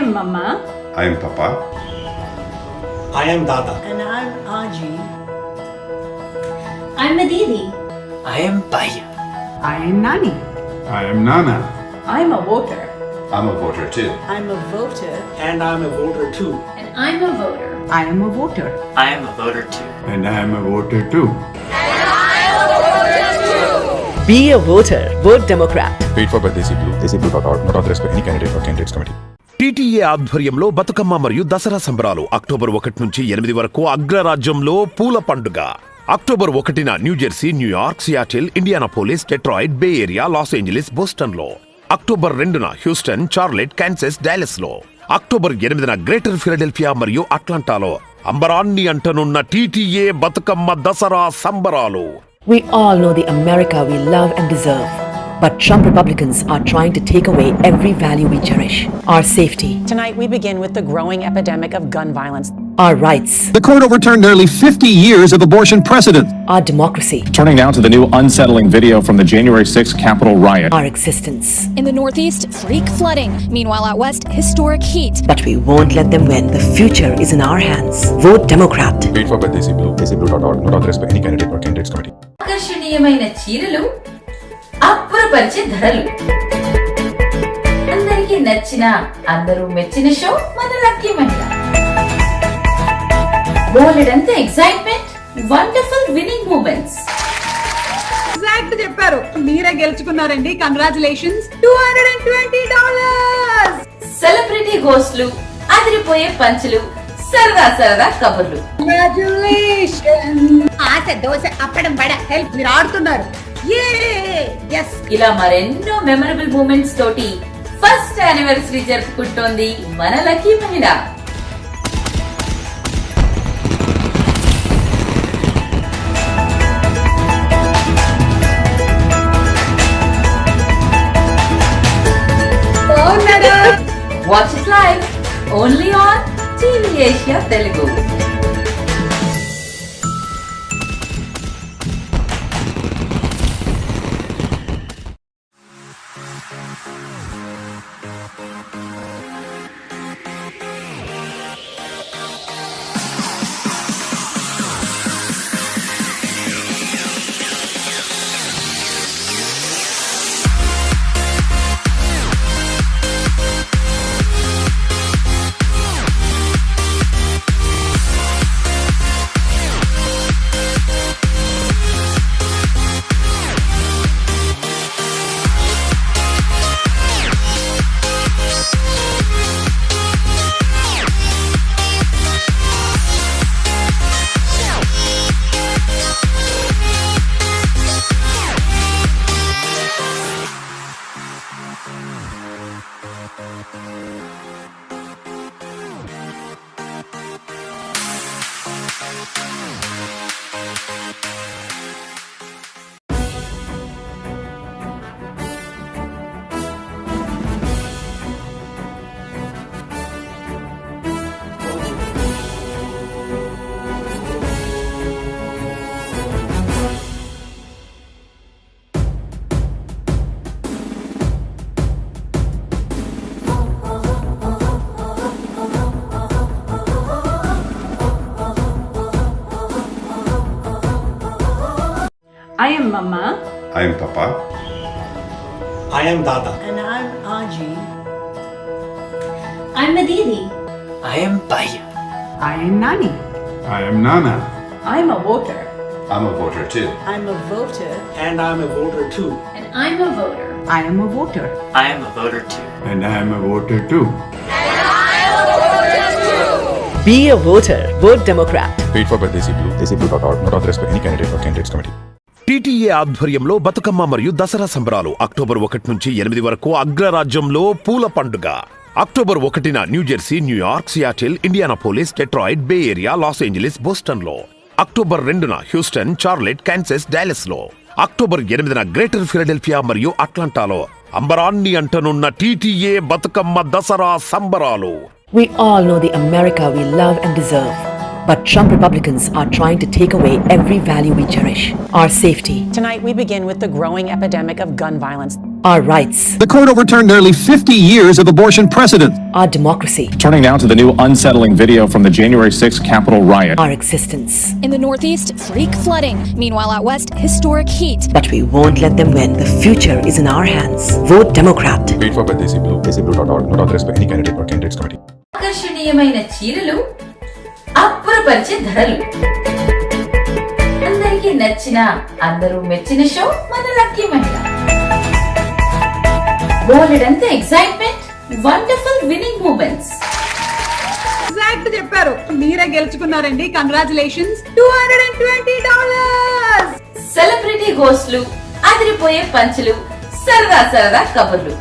am Mama. I am Papa. I am Dada. And I'm Aji. I'm Aditi. I am Bhaiya. I am Nani. I am Nana. I'm a voter. I'm a voter too. I'm a voter. And I'm a voter too. And I'm a voter. I am a voter. I am a voter too. And I am a voter too. Be a voter. Vote Democrat. Paid for by Desi Blue. DesiBlue.org. Not authorized by any candidate or candidates committee. TTA ఆధ్వర్యంలో బతుకమ్మ మరియు దసరా సంబరాలు October 1 నుంచి 8 వరకు అగ్రరాజ్యంలో పూల పండుగ. October 1న New Jersey, New York, Seattle, Indianapolis, Detroit, Bay Area, Los Angeles, బోస్టన్లో. అక్టోబర్ 2న హ్యూస్టన్, చార్లెట్, కాన్సస్, డాలస్లో. అక్టోబర్ 8న గ్రేటర్ ఫిలడెల్ఫియా మరియు అట్లాంటాలో అంబరాన్ని అంటనున్న టీటీఏ బతుకమ్మ దసరా సంబరాలు. We all know the America we love and deserve. But Trump Republicans are trying to take away every value we cherish. Our safety. Tonight we begin with the growing epidemic of gun violence. Our rights. The court overturned nearly 50 years of abortion precedent. Our democracy. Turning now to the new unsettling video from the January 6th Capitol riot. Our existence. In the Northeast, freak flooding. Meanwhile, out west, historic heat. But we won't let them win. The future is in our hands. Vote Democrat. Paid for by Desi Blue. DesiBlue.org. Not authorized by any candidate or candidates committee. ఆకర్షణీయమైన చీరలు, అప్పురపరిచే ధరలు. అందరికీ నచ్చిన, అందరూ మెచ్చిన show మన lucky మహిళ. బోలెడంత excitement, wonderful winning moments. Exact చెప్పారు. మీరే గెలుచుకున్నారండి. కంగ్రాచులేషన్స్. $220. సెలబ్రిటీ గోస్ట్లు, అదిరిపోయే పంచులు, సరదా సరదా కబుర్లు. ఆశ దోశ అప్పడం బడ హెల్ప్ మీరు ఆడుతున్నారు. ఇలా మరెన్నో మెమరబుల్ మూమెంట్స్ తోటి ఫస్ట్ యానివర్సరీ జరుపుకుంటోంది మన లక్కీ మహిళ. Watch it live only on TV Asia Telugu. I am Mama. I am Papa. I am Dada. And I'm Aji. I'm Aditi. I am Bhaiya. I am Nani. I am Nana. I'm a voter. I'm a voter too. I'm a voter. And I'm a voter too. And I'm a voter. I am a voter. I am a voter too. And I am a voter too. Be a voter. Vote Democrat. Paid for by Desi Blue. DesiBlue.org. Not authorized by any candidate or candidates committee. TTA ఆధ్వర్యంలో బతుకమ్మ మరియు దసరా సంబరాలు October 1 నుంచి 8 వరకు అగ్రరాజ్యంలో పూల పండుగ. October 1న New Jersey, New York, Seattle, Indianapolis, Detroit, Bay Area, Los Angeles, బోస్టన్లో. అక్టోబర్ 2న హ్యూస్టన్, చార్లెట్, కాన్సస్, డాలస్లో. అక్టోబర్ 8న గ్రేటర్ ఫిలడెల్ఫియా మరియు అట్లాంటాలో అంబరాన్ని అంటనున్న టీటీఏ బతుకమ్మ దసరా సంబరాలు. We all know the America we love and deserve. But Trump Republicans are trying to take away every value we cherish. Our safety. Tonight we begin with the growing epidemic of gun violence. our rights, The court overturned nearly 50 years of abortion precedent. our democracy, Turning now to the new unsettling video from the January 6th Capitol riot. our existence. In the Northeast, freak flooding. Meanwhile, out west, historic heat. But we won't let them win. The future is in our hands. Vote Democrat. Wait for Desi Blue, desiblue.org. Not authorized by any candidate or candidates committee. ఆకర్షణీయమైన చీరలు, అప్పురపరిచే ధరలు. అందరికీ నచ్చిన, అందరూ మెచ్చిన show మన lucky మహిళ. బోలెడంత excitement, wonderful winning moments. Exact చెప్పారు. మీరే గెలుచుకున్నారండి. కంగ్రాచులేషన్స్. $220. సెలబ్రిటీ హోస్టులు, అదిరిపోయే పంచులు, సరదా సరదా కబుర్లు.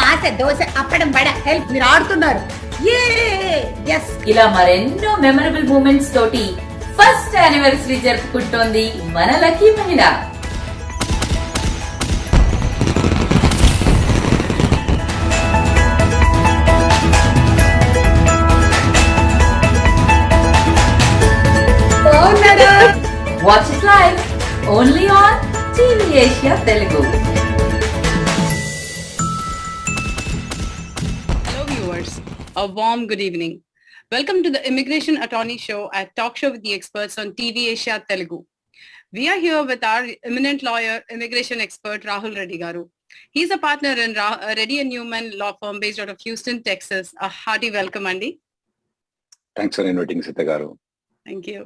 ఆశ దోశ అప్పడం వడ హెల్ప్ మీరు ఆడుతున్నారు. ఇలా మరెన్నో మెమరబుల్ మూమెంట్స్ తోటి ఫస్ట్ యానివర్సరీ జరుపుకుంటోంది మన లక్కీ మహిళ. Watch it live only on TV Asia Telugu. Hello viewers, a warm good evening. Welcome to the Immigration Attorney Show at Talk Show with the Experts on TV Asia Telugu. We are here with our eminent lawyer, immigration expert Rahul Reddy Garu. He's a partner in Reddy & Newman law firm based out of Houston, Texas. A hearty welcome, Andy. Thanks for inviting Sita Garu. Thank you.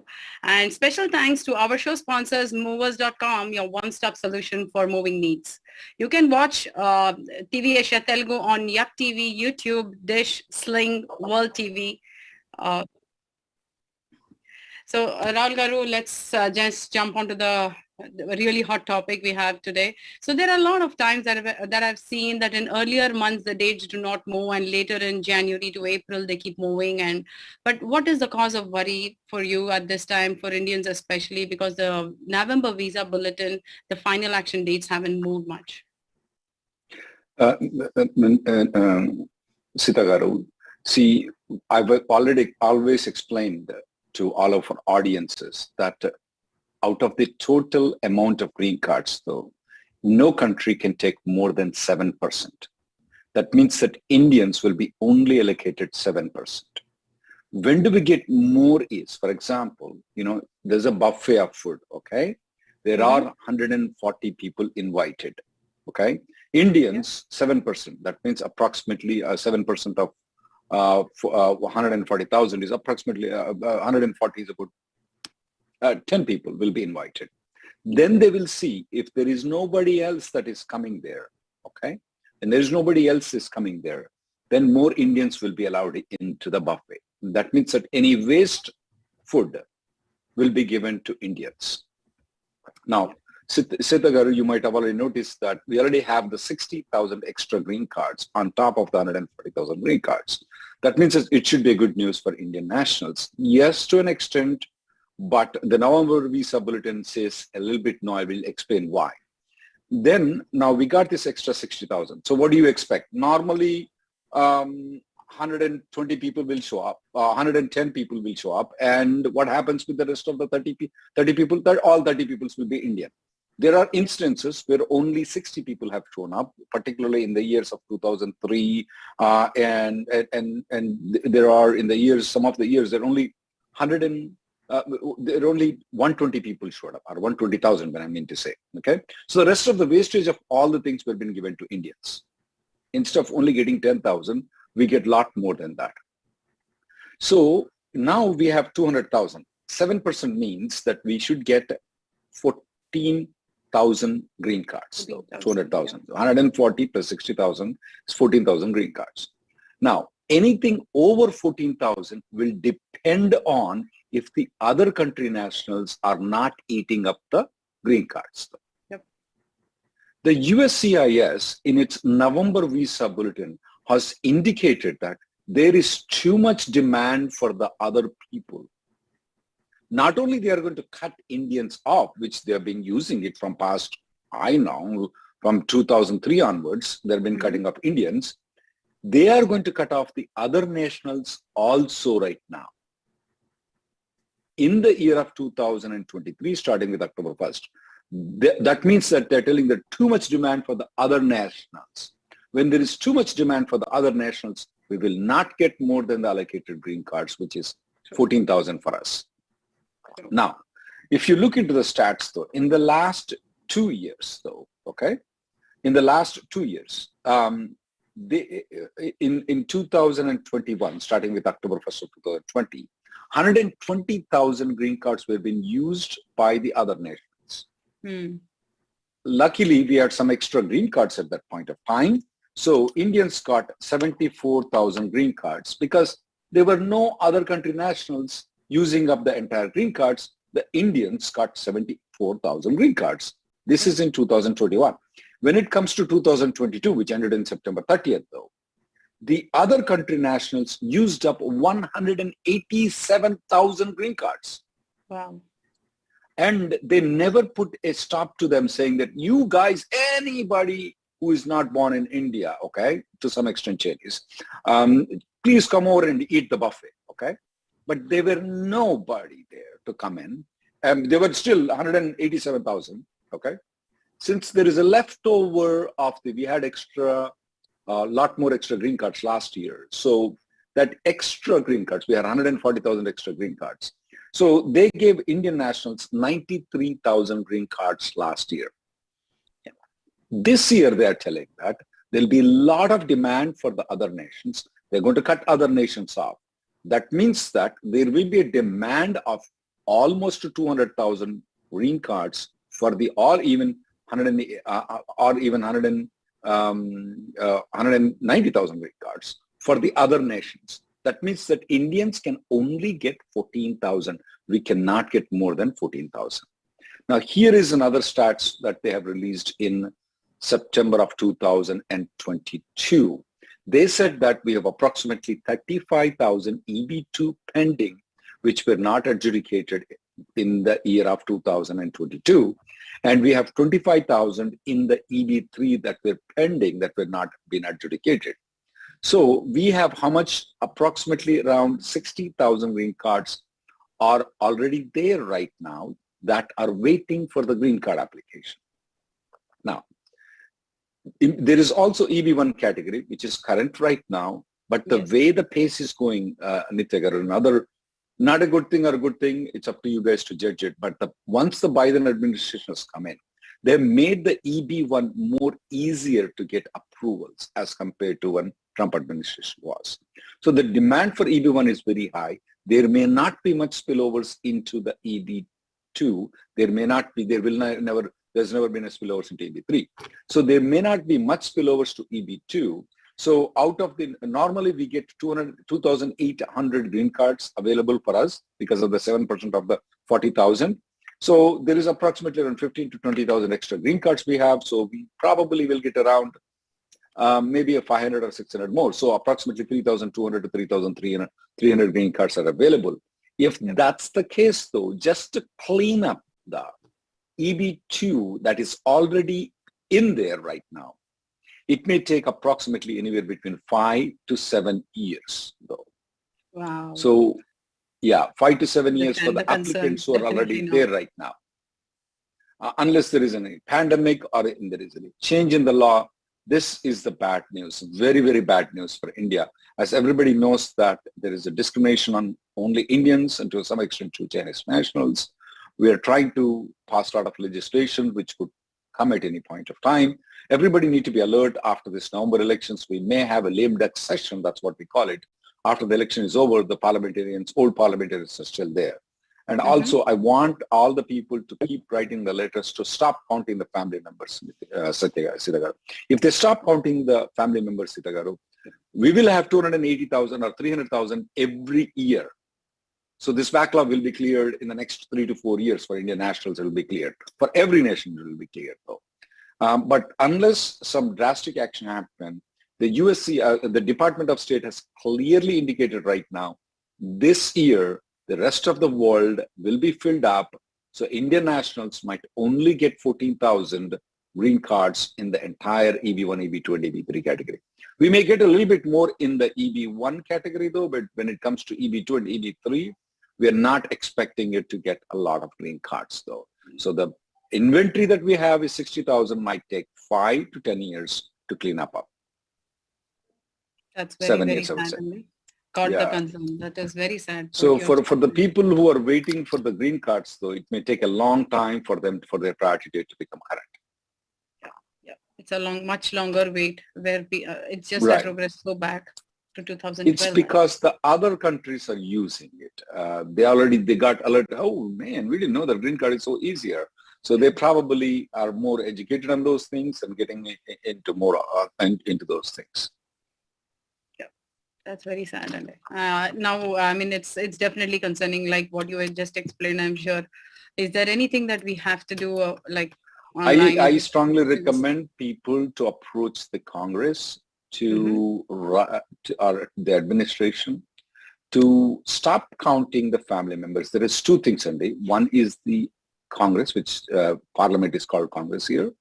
And special thanks to our show sponsors, movers.com, your one-stop solution for moving needs. You can watch TV Asia Telugu on Yup TV, YouTube, Dish, Sling, World TV. So Rahul Garu, let's just jump onto the really hot topic we have today. So there are a lot of times that I've seen that in earlier months the dates do not move, and later in January to April they keep moving. But what is the cause of worry for you at this time, for Indians especially, because the November visa bulletin, the final action dates haven't moved much? Sita Garu, see, I've already always explained to all of our audiences that out of the total amount of green cards, though, no country can take more than 7%. That means that Indians will be only allocated 7%. When do we get more is, for example, there's a buffet of food, okay? There are 140 people invited, okay? Indians, 7%. That means approximately 7% of 140,000 is approximately 140 is about 10 people will be invited. Then they will see if there is nobody else that is coming there, okay? And there is nobody else is coming there, then more Indians will be allowed into the buffet. That means that any waste food will be given to Indians. Now, Sita Garu, you might have already noticed that we already have the 60,000 extra green cards on top of the 140,000 green cards. That means that it should be good news for Indian nationals. Yes, to an extent, but the November visa bulletin says a little bit, no, I will explain why. Then, now we got this extra 60,000. So what do you expect? Normally, 120 people will show up, 110 people will show up, and what happens with the rest of the 30 people? All 30 people will be Indian. There are instances where only 60 people have shown up, particularly in the years of 2003, and there are in the years, some of the years, there are only 120 people showed up, or 120,000 when I mean to say, okay? So the rest of the wastage of all the things were been given to Indians. Instead of only getting 10,000, we get a lot more than that. So now we have 200,000. 7% means that we should get 14,000 green cards. 200,000. 140 plus 60,000 is 14,000 green cards. Now, anything over 14,000 will depend on if the other country nationals are not eating up the green cards. Yep. The USCIS in its November visa bulletin has indicated that there is too much demand for the other people. Not only they are going to cut Indians off, which they have been using it from past, I know, from 2003 onwards, they've been cutting off Indians. They are going to cut off the other nationals also right now. In the year of 2023, starting with October 1st, That means that they're telling that too much demand for the other nationals. When there is too much demand for the other nationals, we will not get more than the allocated green cards, which is 14,000 for us. Now, if you look into the stats though, in the last 2 years though, okay, in the last 2 years, in 2021, starting with October 1st of 2020, 120,000 green cards were being used by the other nations. Luckily, we had some extra green cards at that point of time. So Indians got 74,000 green cards because there were no other country nationals using up the entire green cards. The Indians got 74,000 green cards. This is in 2021. When it comes to 2022, which ended in September 30th, though, the other country nationals used up 187,000 green cards. Wow. And they never put a stop to them saying that you guys, anybody who is not born in India, okay, to some extent Chinese, please come over and eat the buffet, okay? But there were nobody there to come in. There were still 187,000, okay? Since there is a leftover of we had extra, a lot more extra green cards last year. So that extra green cards, we had 140,000 extra green cards. So they gave Indian nationals 93,000 green cards last year. This year, they are telling that there'll be a lot of demand for the other nations. They're going to cut other nations off. That means that there will be a demand of almost 200,000 green cards for the even 190,000 green cards for the other nations. That means that Indians can only get 14,000. We cannot get more than 14,000. Now, here is another stats that they have released in September of 2022. They said that we have approximately 35,000 EB2 pending, which were not adjudicated in the year of 2022. And we have 25,000 in the EB3 that were pending, that were not been adjudicated. So we have how much? Approximately around 60,000 green cards are already there right now that are waiting for the green card application. Now, there is also EB1 category, which is current right now, but the way the pace is going, Nitya, another, not a good thing or a good thing, it's up to you guys to judge it. But once the Biden administration has come in, they made the EB1 more easier to get approvals as compared to when Trump administration was. So the demand for EB1 is very high. There may not be much spillovers into the EB2. There may not be, there's never been a spillovers into EB3. So there may not be much spillovers to EB2. So out of the, normally we get 2,800 green cards available for us because of the 7% of the 40,000. So there is approximately around 15 to 20,000 extra green cards we have. So we probably will get around maybe a 500 or 600 more. So approximately 3,200 to 3,300 green cards are available. If that's the case though, just to clean up the EB2 that is already in there right now, it may take approximately anywhere between 5 to 7 years though. Wow. So yeah, 5 to 7 years for the applicants who are already there right now. Unless there is any pandemic or there is any change in the law, this is the bad news, very, very bad news for India. As everybody knows that there is a discrimination on only Indians and to some extent to Chinese nationals. We are trying to pass a lot of legislation which could come at any point of time. Everybody need to be alert after this November elections. We may have a lame duck session, that's what we call it. After the election is over, the parliamentarians, old parliamentarians are still there. And also, I want all the people to keep writing the letters to stop counting the family members, Sitagaru. If they stop counting the family members, Sitagaru, we will have 280,000 or 300,000 every year. So this backlog will be cleared in the next 3 to 4 years. For Indian nationals, it will be cleared. For every nation, it will be cleared, though. But unless some drastic action happens, the USC, the Department of State has clearly indicated right now, this year, the rest of the world will be filled up. So Indian nationals might only get 14,000 green cards in the entire EB1, EB2, and EB3 category. We may get a little bit more in the EB1 category though, but when it comes to EB2 and EB3, we are not expecting it to get a lot of green cards though. So the inventory that we have is 60,000, might take 5 to 10 years to clean up. That's very, 7 very years, I would sad. say. Got the Yeah. concern. That is very sad. So for the people who are waiting for the green cards, though, it may take a long time for them, for their priority date to become current. It's a much longer wait where it's just Right. that progress go back to 2012. It's because the other countries are using it. They got alert. Oh man, we didn't know that green card is so easier. So they probably are more educated on those things and getting into more into those things. That's very sad. Now, I mean, it's definitely concerning, like what you had just explained, I'm sure. Is there anything that we have to do, like online? I strongly recommend people to approach the Congress, to the administration, to stop counting the family members. There is two things, Andy. One is the Congress, which Parliament is called Congress here.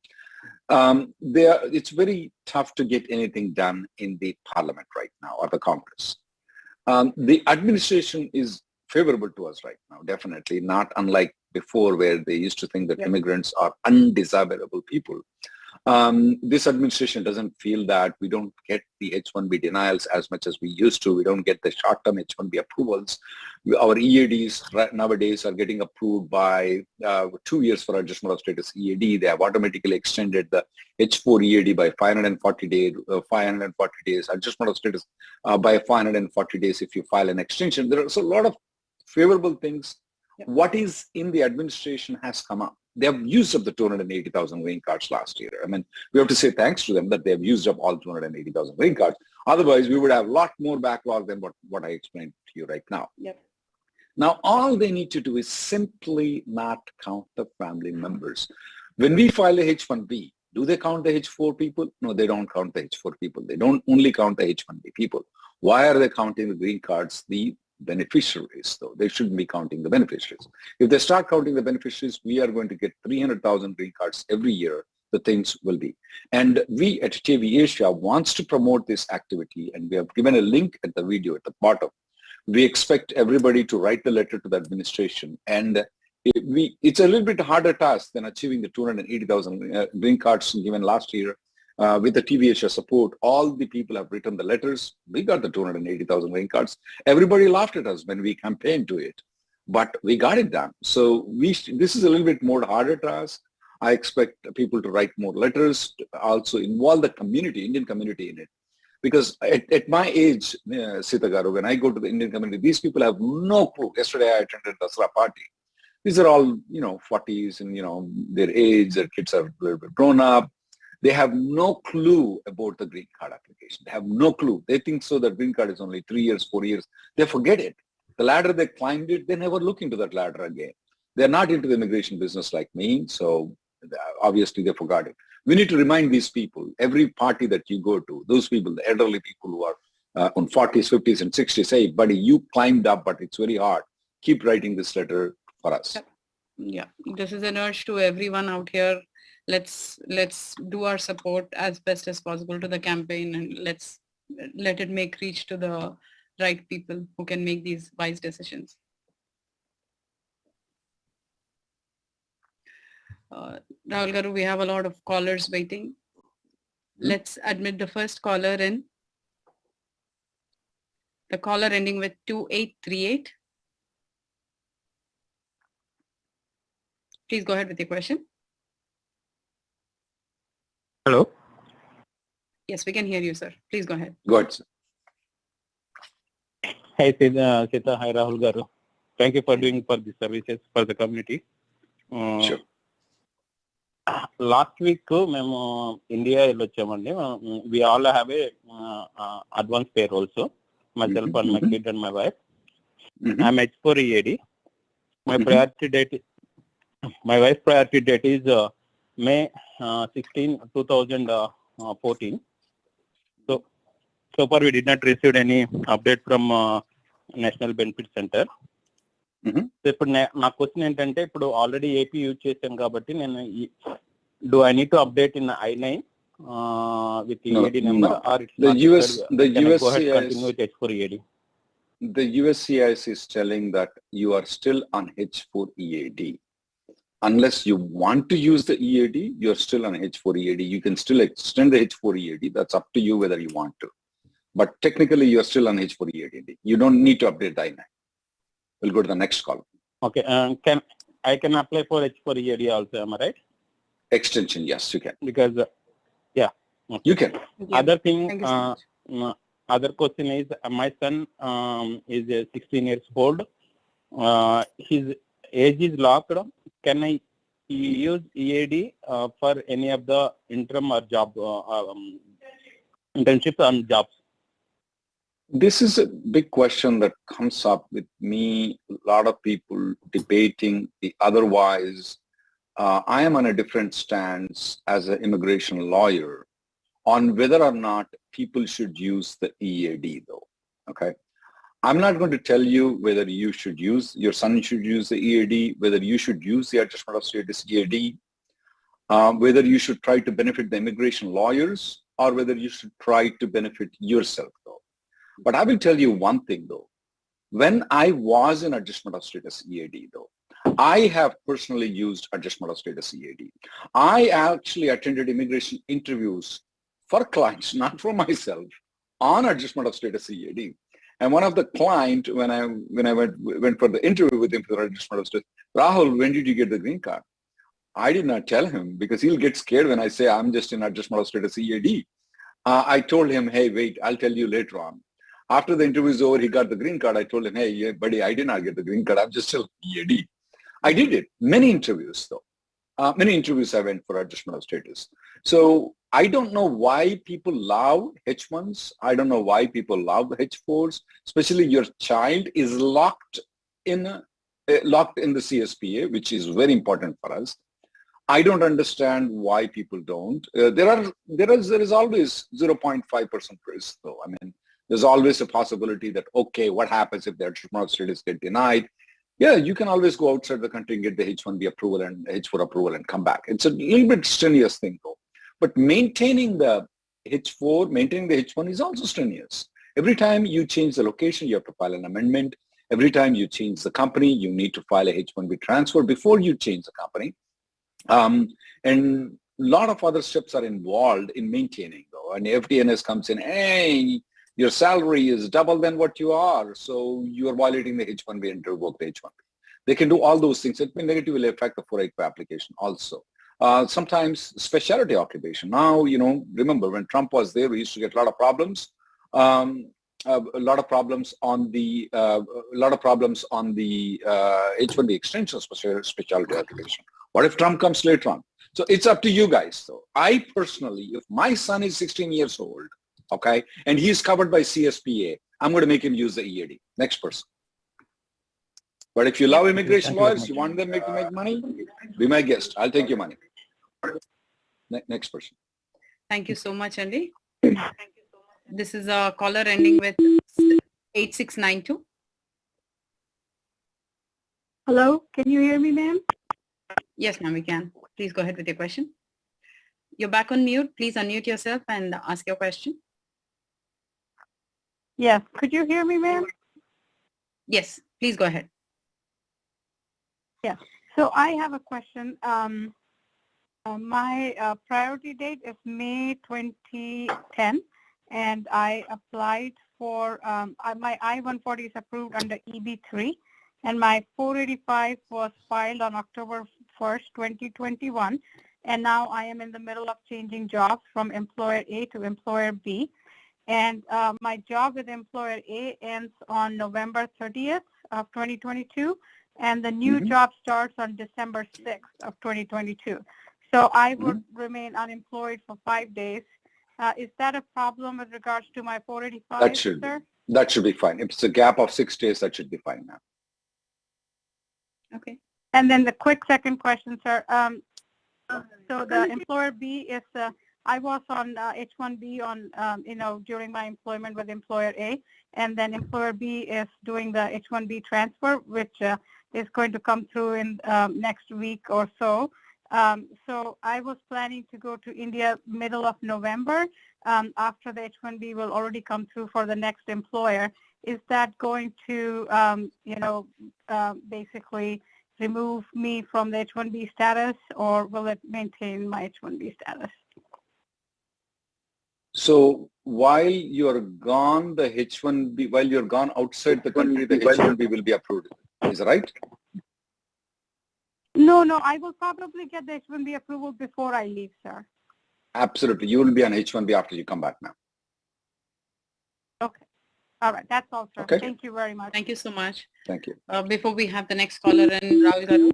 It's very tough to get anything done in the Parliament right now, or the Congress. The administration is favorable to us right now, definitely, not unlike before where they used to think that immigrants are undesirable people. This administration doesn't feel that. We don't get the H-1B denials as much as we used to. We don't get the short-term H-1B approvals. Our EADs nowadays are getting approved by 2 years for adjustment of status EAD. They have automatically extended the H-4 EAD by 540 days, adjustment of status by 540 days if you file an extension. There are a lot of favorable things. What is in the administration has come up. They have used up the 280,000 green cards last year. I mean, we have to say thanks to them that they have used up all 280,000 green cards. Otherwise, we would have a lot more backlog than what I explained to you right now. Now, all they need to do is simply not count the family members. When we file a H-1B, do they count the H-4 people? No, they don't count the H-4 people. They don't only count the H-1B people. Why are they counting the green cards? The beneficiaries, though. They shouldn't be counting the beneficiaries. If they start counting the beneficiaries, we are going to get 300,000 green cards every year. The things will be. And we at TV Asia wants to promote this activity, and we have given a link at the video at the bottom. We expect everybody to write the letter to the administration, and it's a little bit harder task than achieving the 280,000 green cards given last year. With the TV Asia support, all the people have written the letters. We got the 280,000 green cards. Everybody laughed at us when we campaigned to it, but we got it done. So this is a little bit more harder task. I expect people to write more letters, to also involve the community, Indian community in it. Because at my age, Sita Garu, when I go to the Indian community, these people have no clue. Yesterday I attended the Dasra party. These are all, 40s and, their age, their kids are a little bit grown up. They have no clue about the green card application. They have no clue. They think so that green card is only 3 years, 4 years. They forget it. The ladder they climbed it, they never look into that ladder again. They're not into the immigration business like me, so obviously they forgot it. We need to remind these people, every party that you go to, those people, the elderly people who are on 40s, 50s, and 60s, say, buddy, you climbed up, but it's very hard. Keep writing this letter for us. Yeah, this is an urge to everyone out here. Let's do our support as best as possible to the campaign, and let's let it reach to the right people who can make these wise decisions. Rahul Garu, we have a lot of callers waiting. Let's admit the first caller in. The caller ending with 2838. Please go ahead with your question. Hello. Yes, we can hear you, sir. Please go ahead. Go ahead, sir. Hi, Sita. Hi, Rahul Garu. Thank you for doing for the services for the community. Sure. Last week, India, we all have a advance pair also. Myself and my kid and my wife. I'm H4 EAD. My priority date. My wife's priority date is May 16, 2014. So far we did not receive any update from National Benefit Center. ఇప్పుడు నా question ఏంటంటే ఇప్పుడు already AP use చేశాను కాబట్టి నేను do I need to update in I-9 with the EAD number or it's the not US the go ahead USCIS continue with H4 EAD? The USCIS is telling that you are still on H4 EAD. unless you want to use the EAD, you're still on H4 EAD. You can still extend the H4 EAD. That's up to you whether you want to. But technically, you're still on H4 EAD. You don't need to update the I-9. We'll go to the next column. Okay. I can apply for H4 EAD also, am I right? Extension, yes, you can. Because, yeah. Okay. You can. Other thing, other question is, my son is 16 years old. His age is locked. Can I use EAD for any of the interim or job internships and jobs? This is a big question that comes up with me, a lot of people debating the otherwise. I am on a different stance as an immigration lawyer on whether or not people should use the EAD though, okay? I'm not going to tell you whether you should use, your son should use the EAD, whether you should use the adjustment of status EAD, whether you should try to benefit the immigration lawyers or whether you should try to benefit yourself though. But I will tell you one thing though. When I was in adjustment of status EAD though, I have personally used adjustment of status EAD. I actually attended immigration interviews for clients, not for myself, on adjustment of status EAD. And one of the client, when I went for the interview with him for adjustment of status, Rahul, when did you get the green card? I did not tell him because he'll get scared when I say I'm just in adjustment of status EAD. I told him, hey, wait, I'll tell you later on. After the interview is over, he got the green card. I told him, hey, yeah, buddy, I did not get the green card. I'm just still EAD. I did it. Many interviews, though. Many interviews I went for adjustment of status. So I don't know why people love H1s. I don't know why people love H4s, especially your child is locked in the CSPA, which is very important for us. I don't understand why people don't. There is always 0.5% risk, though. I mean, there's always a possibility that, okay, what happens if the adjustment of status get denied? Yeah, you can always go outside the country and get the H1B approval and H4 approval and come back. It's a little bit strenuous thing, though. But maintaining the H4, maintaining the H1 is also strenuous. Every time you change the location, you have to file an amendment. Every time you change the company, you need to file a H1B transfer before you change the company. And a lot of other steps are involved in maintaining, though. And FDNS comes in, hey, your salary is double than what you are, so you are violating the H1B and revoke the H1B. They can do all those things. It may negatively affect the 482 application also. Sometimes specialty occupation. Now, you know, remember when Trump was there, we used to get a lot of problems. A lot of problems on the H1B extension specialty occupation. What if Trump comes later on? So it's up to you guys. So I personally, if my son is 16 years old, okay, and he's covered by CSPA, I'm going to make him use the EAD. Next person. But if you love immigration lawyers, you want them to make money, be my guest. I'll take your money. Next person. Thank you so much, Andy. This is a caller ending with 8692. Hello, can you hear me, ma'am? Yes, ma'am, we can. Please go ahead with your question. You're back on mute. Please unmute yourself and ask your question. Yes, could you hear me, ma'am? Yes, please go ahead. Yeah, so I have a question. My priority date is May 2010, and I applied for, my I-140 is approved under EB3, and my 485 was filed on October 1st, 2021, and now I am in the middle of changing jobs from employer A to employer B. And my job with employer A ends on November 30th of 2022, and the new job starts on December 6th of 2022. So I would remain unemployed for 5 days. Is that a problem with regards to my 485, sir? That should be fine. If it's a gap of 6 days, that should be fine now. Okay. And then the quick second question, sir. So the employer B is, I was on H1B on, during my employment with employer A, and then employer B is doing the H1B transfer, which is going to come through in next week or so. So I was planning to go to India middle of November after the H1B will already come through for the next employer. Is that going to, basically remove me from the H-1B status, or will it maintain my H-1B status? So while you're gone, the H-1B, while you're gone outside the country, the H-1B will be approved. Is that right? No, I will probably get the H-1B approval before I leave, sir. Absolutely. You will be on H-1B after you come back now. Okay. All right. That's all, sir. Okay. Thank you very much. Thank you so much. Thank you. Before we have the next caller and Rahul Garu,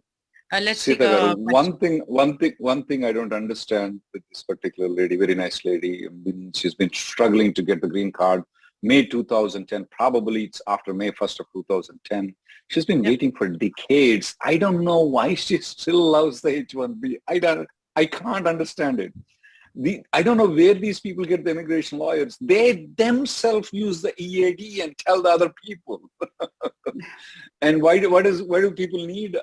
let's take a one thing I don't understand with this particular lady, very nice lady. She's been struggling to get the green card. May 2010, probably it's after May 1st of 2010. She's been waiting for decades. I don't know why she still loves the H-1B. I can't understand it. I don't know where these people get the immigration lawyers. They themselves use the EAD and tell the other people. And why do people need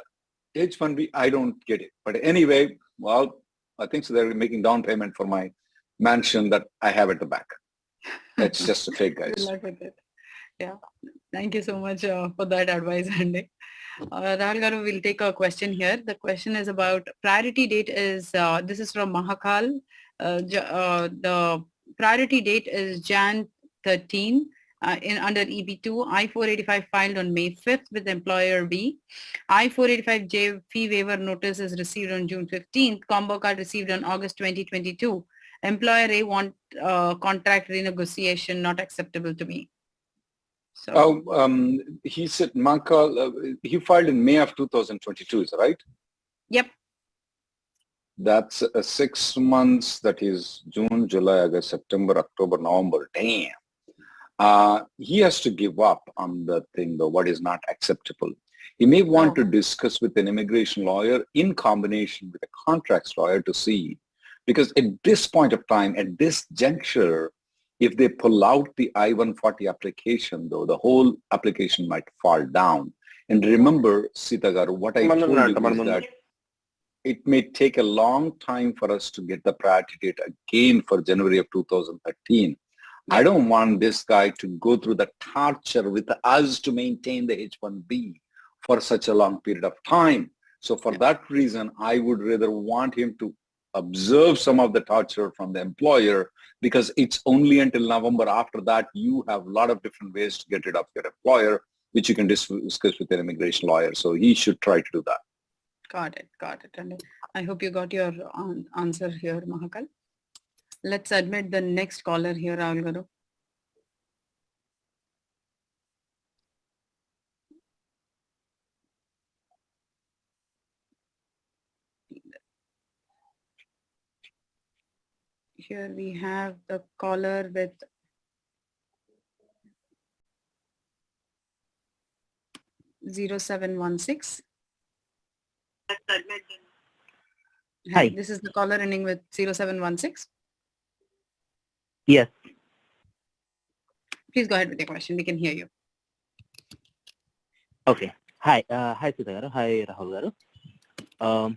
H-1B? I don't get it. But anyway, well, I think so they're making down payment for my mansion that I have at the back. That's just a fake, guys. Good luck with it. Yeah. Thank you so much for that advice, Andy. Rahul Garu will take a question here. The question is about priority date is, this is from Mahakal. The priority date is Jan 13 under EB2. I-485 filed on May 5th with employer B. I-485J fee waiver notice is received on June 15th. Combo card received on August 2022. Employer A want contract renegotiation not acceptable to me. So, he said, Mahakal, he filed in May of 2022, is that right? Yep. That's 6 months, that is June, July, August, September, October, November. Damn. He has to give up on the thing, though, what is not acceptable. He may want to discuss with an immigration lawyer in combination with a contracts lawyer to see, because at this point of time, at this juncture, if they pull out the I-140 application, though, the whole application might fall down. And remember, Sita Garu, what I told you is that it may take a long time for us to get the priority date again for January of 2013. I don't want this guy to go through the torture with us to maintain the H-1B for such a long period of time. So for that reason, I would rather want him to observe some of the torture from the employer, because it's only until November. After that, you have a lot of different ways to get rid of your employer, which you can discuss with an immigration lawyer. So he should try to do that. Got it. And I hope you got your answer here, Mahakal. Let's admit the next caller here, Rahul Garu. Here we have the caller with (0716). Hi, this is the caller ending with 0716. Yes. Please go ahead with your question. We can hear you. Okay. Hi, Sita Garu. Hi, Rahul Garu.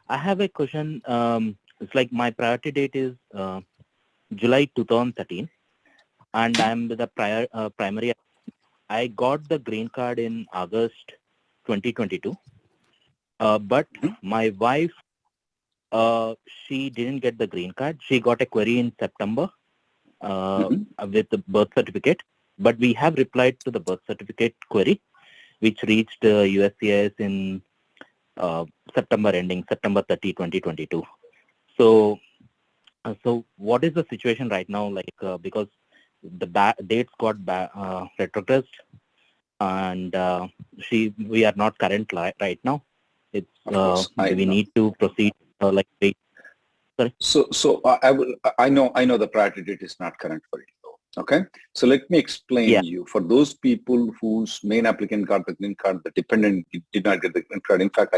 I have a question. It's like my priority date is July 2013, and I'm the primary. I got the green card in August 2022, but my wife, she didn't get the green card. She got a query in September with the birth certificate, but we have replied to the birth certificate query, which reached USCIS in September 30, 2022. So what is the situation right now? Like, because the dates got retrogressed, and we are not current right now. It's we need to proceed like wait. Sorry. So I know the priority date is not current for you, though. Okay. So let me explain you. For those people whose main applicant got the green card, the dependent did not get the green card. In fact,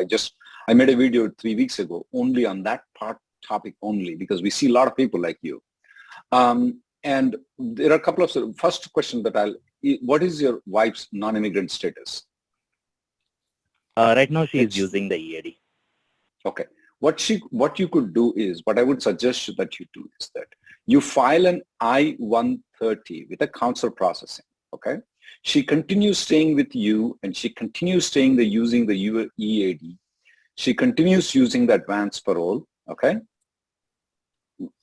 I made a video 3 weeks ago only on that topic only, because we see a lot of people like you. And there are a couple of first question that what is your wife's non-immigrant status? Right now she is using the EAD. Okay. What you could do is, what I would suggest that you do is that you file an I-130 with a counsel processing. Okay. She continues staying with you, and she continues staying using the EAD. She continues using the advance parole, okay?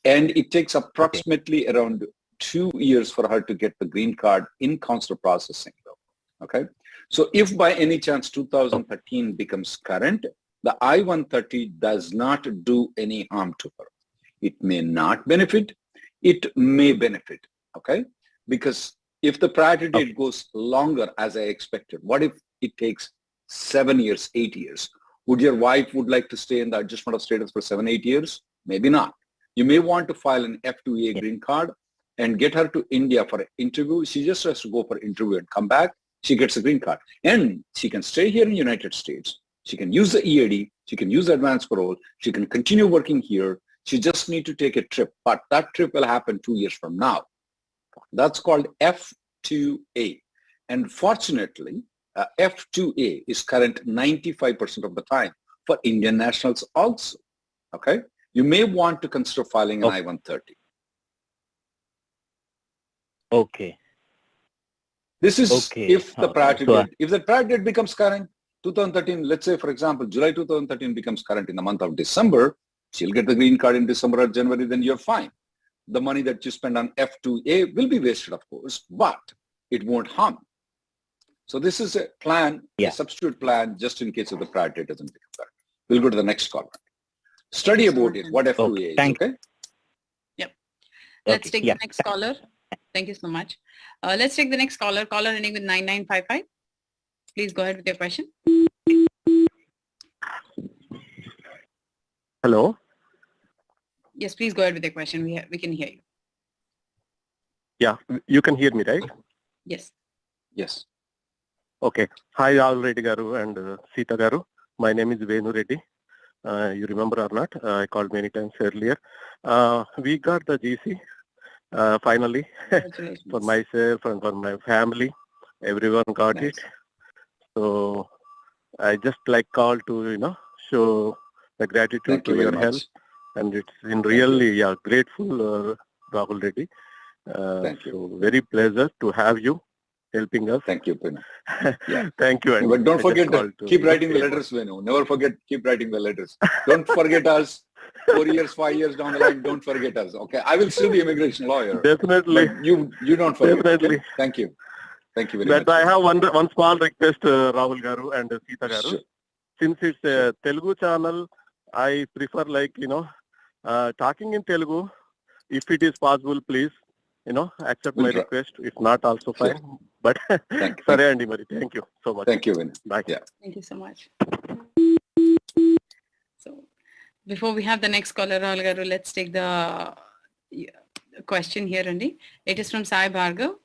And it takes approximately around 2 years for her to get the green card in consular processing, though, okay? So if by any chance 2013 becomes current, the I-130 does not do any harm to her. It may not benefit, it may benefit, okay? Because if the priority date goes longer, as I expected, what if it takes 7 years, 8 years? Would your wife would like to stay in the adjustment of status for 7, 8 years? Maybe not. You may want to file an F2A green card and get her to India for an interview. She just has to go for interview and come back. She gets a green card. And she can stay here in the United States. She can use the EAD. She can use the advance parole. She can continue working here. She just needs to take a trip. But that trip will happen 2 years from now. That's called F2A. And fortunately, F2A is current 95% of the time for Indian nationals also, okay? You may want to consider filing an I-130. Okay. This is if the priority date, if the priority date becomes current, 2013, let's say, for example, July 2013 becomes current in the month of December, she'll get the green card in December or January, then you're fine. The money that you spend on F2A will be wasted, of course, but it won't harm. So this is a plan, a substitute plan, just in case if the priority date doesn't become current. We'll go to the next caller. Study about it, what F2A is, okay? Yep. Let's take the next caller. Thank you so much. Let's take the next caller, ending with 9955. Please go ahead with your question. Hello. Yes, please go ahead with your question. We can hear you. Yeah, you can hear me, right? Yes. Yes. Okay. Hi, Rahul Reddy Garu and Sita Garu. My name is Venu Reddy. You remember or not? I called many times earlier. We got the GC finally for myself and for my family. Everyone got it. So I just call to show the gratitude to your help, and it's been really grateful, Rahul Reddy. Thank you. So very pleasure to have you helping us. Thank you, Venu. Yeah. Thank you. But don't forget to keep writing the letters, Venu. Never forget, keep writing the letters. Don't forget us. 4 years, 5 years down the line, don't forget us. Okay, I will still be immigration lawyer. Definitely. But you don't forget. Definitely. Okay? Thank you. Thank you very much. But I have one small request, Rahul Garu and Sita Garu. Sure. Since it's a Telugu channel, I prefer talking in Telugu. If it is possible, please, accept my request. If not, also fine. Sure. But sorry, Andy Mari. Thank you so much. Thank you, Venu. Bye. Yeah. Thank you so much. So before we have the next caller, Rahul Garu, let's take the question here, Andy. It is from Sai Bhargav.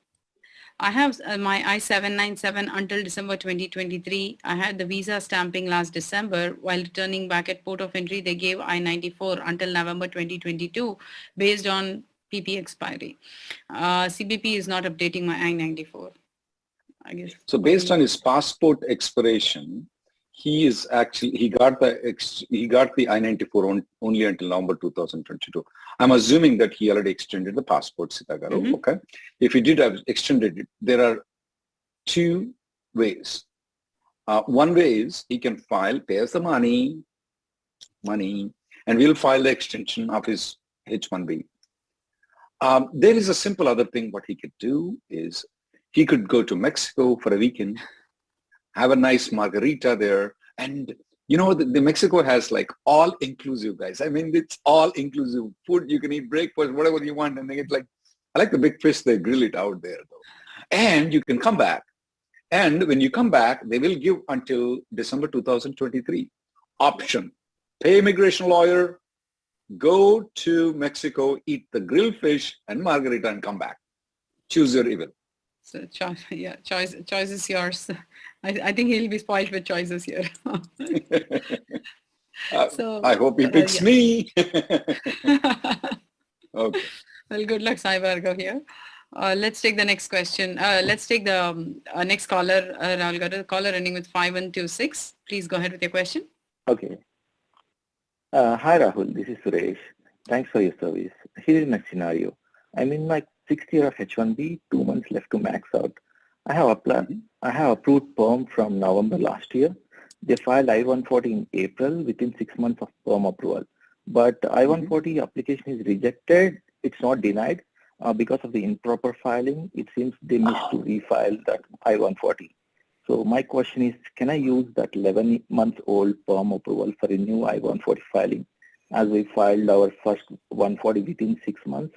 I have my I-797 until December 2023. I had the visa stamping last December. While returning back at port of entry, they gave I-94 until November 2022 based on PP expiry. CBP is not updating my I-94, I guess. So based on his passport expiration, he got the I-94 only until November 2022. I'm assuming that he already extended the passport, Sita Garu, okay? If he did have extended it, there are two ways. One way is he can pay us the money, and we'll file the extension of his H-1B. There is a simple other thing. What he could do is he could go to Mexico for a weekend, have a nice margarita there. And the Mexico has all inclusive, guys. I mean, it's all inclusive food. You can eat breakfast, whatever you want. And they get I like the big fish. They grill it out there though. And you can come back. And when you come back, they will give until December 2023 option. Pay immigration lawyer, go to Mexico, eat the grilled fish and margarita and come back. Choose your evil. So choice is yours. I think he'll be spoiled with choices here. So I hope he picks me. Okay. Well, good luck, Sai Bhargav here. Let's take the next question. Let's take the next caller, Rahul Garu, caller ending with 5126. Please go ahead with your question. Okay. Hi, Rahul. This is Suresh. Thanks for your service. Here is my scenario. I'm in my 6th year of H-1B, 2 months left to max out. I have approved perm from November last year. They filed I-140 in April within 6 months of perm approval. But I-140 application is rejected. It's not denied because of the improper filing. It seems they missed to refile that I-140. So my question is, can I use that 11-month-old perm approval for a new I-140 filing as we filed our first 140 within 6 months?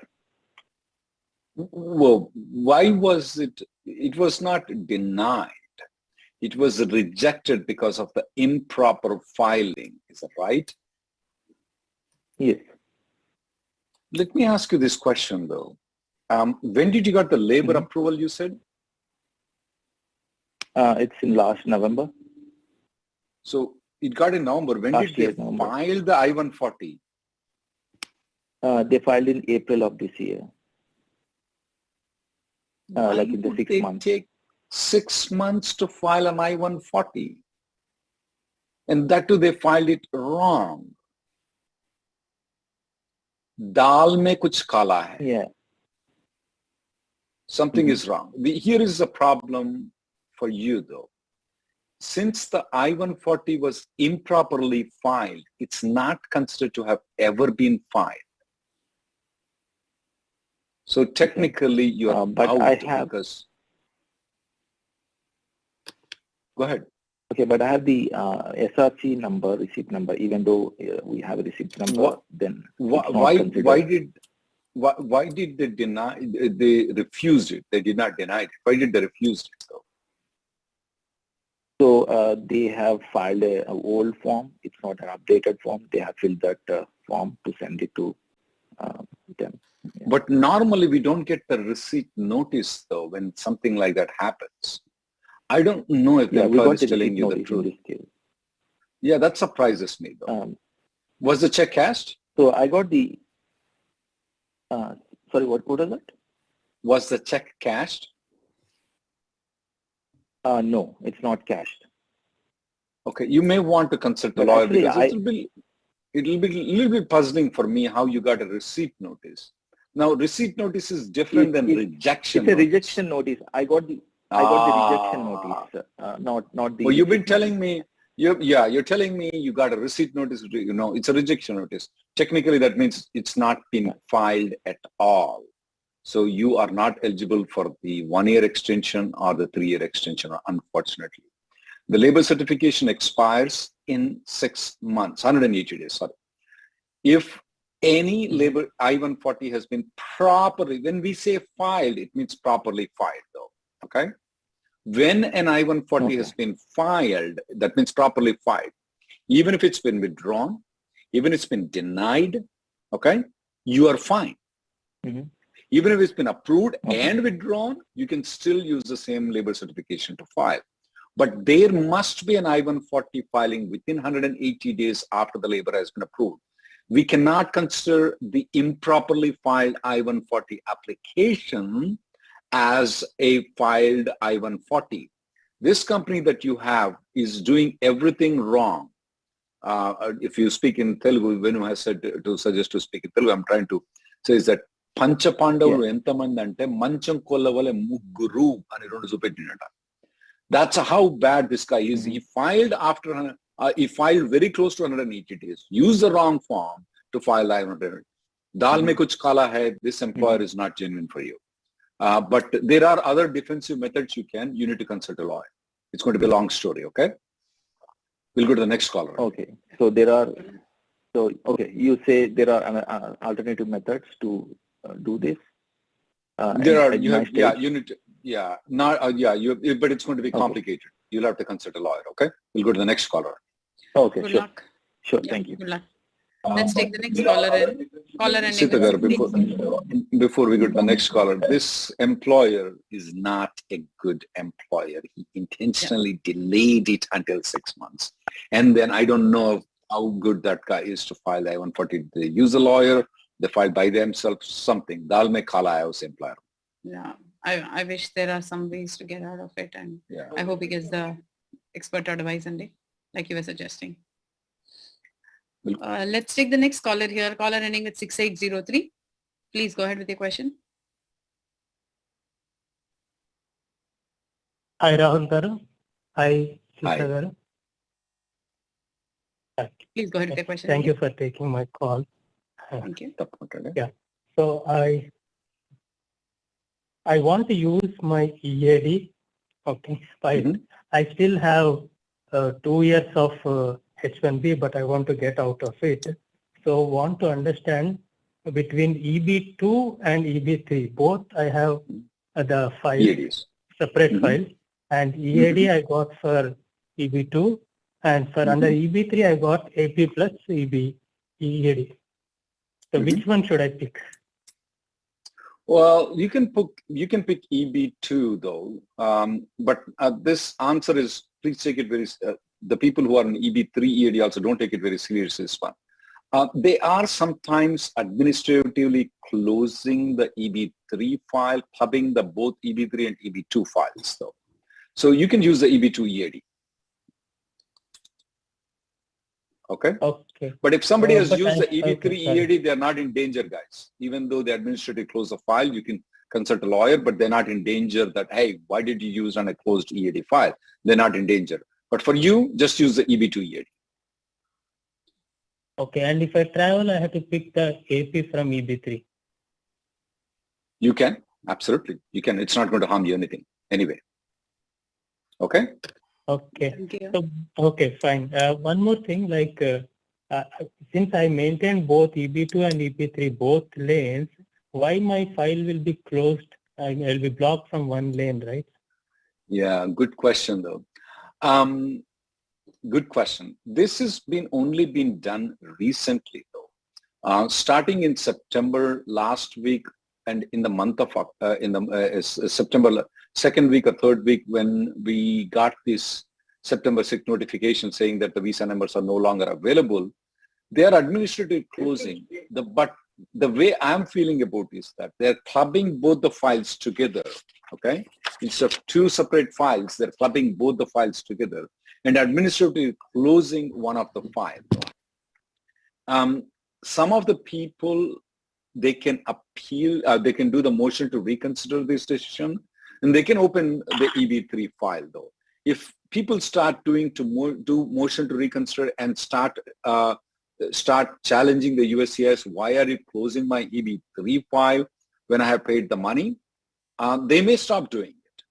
Well, why was it? It was not denied. It was rejected because of the improper filing. Is that right? Yes. Let me ask you this question, though. When did you got the labor approval, you said? It's in last November. So it got in November. When Last did they file the I-140? They filed in April of this year. Like in the 6 months. Take 6 months to file an I-140. And that too, they filed it wrong. Dal mein kuch kala hai. Yeah. Something is wrong. Here is a problem for you, though. Since the I-140 was improperly filed, it's not considered to have ever been filed. So technically, you are out because... Go ahead. Okay, but I have the SRC number, receipt number, even though we have a receipt number, then why did they deny? They refused it. They did not deny it. Why did they refuse it, though? So they have filed an old form. It's not an updated form. They have filled that form to send it to them. Yeah. But normally we don't get the receipt notice, though, when something like that happens. I don't know if the employer is telling you the truth. Yeah, that surprises me, though. Was the check cashed? So I got the... sorry, what was that? Was the check cashed? No, it's not cashed. Okay, you may want to consult the lawyer because it'll be a little bit puzzling for me how you got a receipt notice. Now, receipt notice is different than rejection. It's a rejection notice. I got the rejection notice, not the... Well, you've been telling me, you're telling me you got a receipt notice, it's a rejection notice. Technically, that means it's not been filed at all. So you are not eligible for the 1-year extension or the 3-year extension, unfortunately. The labor certification expires in 6 months, 180 days, sorry. If any labor I-140 has been properly, when we say filed, it means properly filed, though, okay? When an I-140 has been filed, that means properly filed. Even if it's been withdrawn, even if it's been denied, okay, you are fine. Even if it's been approved and withdrawn, you can still use the same labor certification to file. But there must be an I-140 filing within 180 days after the labor has been approved. We cannot consider the improperly filed I-140 application as a filed I-140. This company that you have is doing everything wrong. If you speak in Telugu, Venu has said to suggest to speak in Telugu, I'm trying to say is that Pancha Pandavulu entamandi ante mancham kollavale mugguru ani rendu chupettindata. That's how bad this guy is. He filed very close to 180 days. Use the wrong form to file I-140. Dal mein kuch kala hai. This employer is not genuine for you. But there are other defensive methods you need to consult a lawyer. It's going to be a long story, okay? We'll go to the next caller. Okay. So you say there are alternative methods to do this? There are, but it's going to be complicated. You'll have to consult a lawyer, okay? We'll go to the next caller. Okay, Good sure. luck. Sure, thank you. Good luck. Let's take the next caller in. Caller ending Sita garu, with before we go to the next caller, this employer is not a good employer. He intentionally delayed it until 6 months. And then I don't know how good that guy is to file I-140. They use a lawyer, they file by themselves, something. Dal mein khala hai us employer. Yeah, I wish there are some ways to get out of it, and I hope he gets the expert advice, Andy, like you were suggesting. Let's take the next caller here. Caller ending with 6803. Please go ahead with your question. Hi, Rahul garu. Hi, Hi. Sita garu. Please go ahead with the question. Thank you for taking my call. Thank you. Yeah. So I want to use my EAD. Okay. But I still have 2 years of H1B, but I want to get out of it. So want to understand between EB2 and EB3, both I have the files, EADs. separate files, and EAD I got for EB2, and for under EB3 I got AP plus EAD. So which one should I pick? Well, you can pick EB2 though, but this answer is, please take it very. The people who are in EB3 EAD also don't take it very seriously. This one. They are sometimes administratively closing the EB3 file, clubbing the both EB3 and EB2 files though. So you can use the EB2 EAD. Okay. Okay. But if somebody has but used the EB3 okay, sorry. EAD, they are not in danger, guys. Even though they administratively close the file, you can consult a lawyer, but they're not in danger that, hey, why did you use on a closed EAD file? They're not in danger. But for you, just use the EB2 EAD. Okay, and if I travel, I have to pick the AP from EB3. You can, absolutely. You can. It's not going to harm you anything anyway. Okay? Okay. So, okay, fine. One more thing, like since I maintain both EB2 and EB3, both lanes, why my file will be closed? I'll be blocked from one lane, right? Yeah, good question though. Good question. This has only been done recently though. Starting in September last week and in the month of September second week or third week, when we got this September 6th notification saying that the visa numbers are no longer available, they are administratively closing. But the way I'm feeling about is that they're clubbing both the files together. Okay, instead of two separate files, they're clubbing both the files together and administratively closing one of the files. Some of the people, they can appeal, they can do the motion to reconsider this decision, and they can open the EB3 file though. If people start do motion to reconsider and start challenging the USCIS, why are you closing my EB3 file when I have paid the money? They may stop doing it.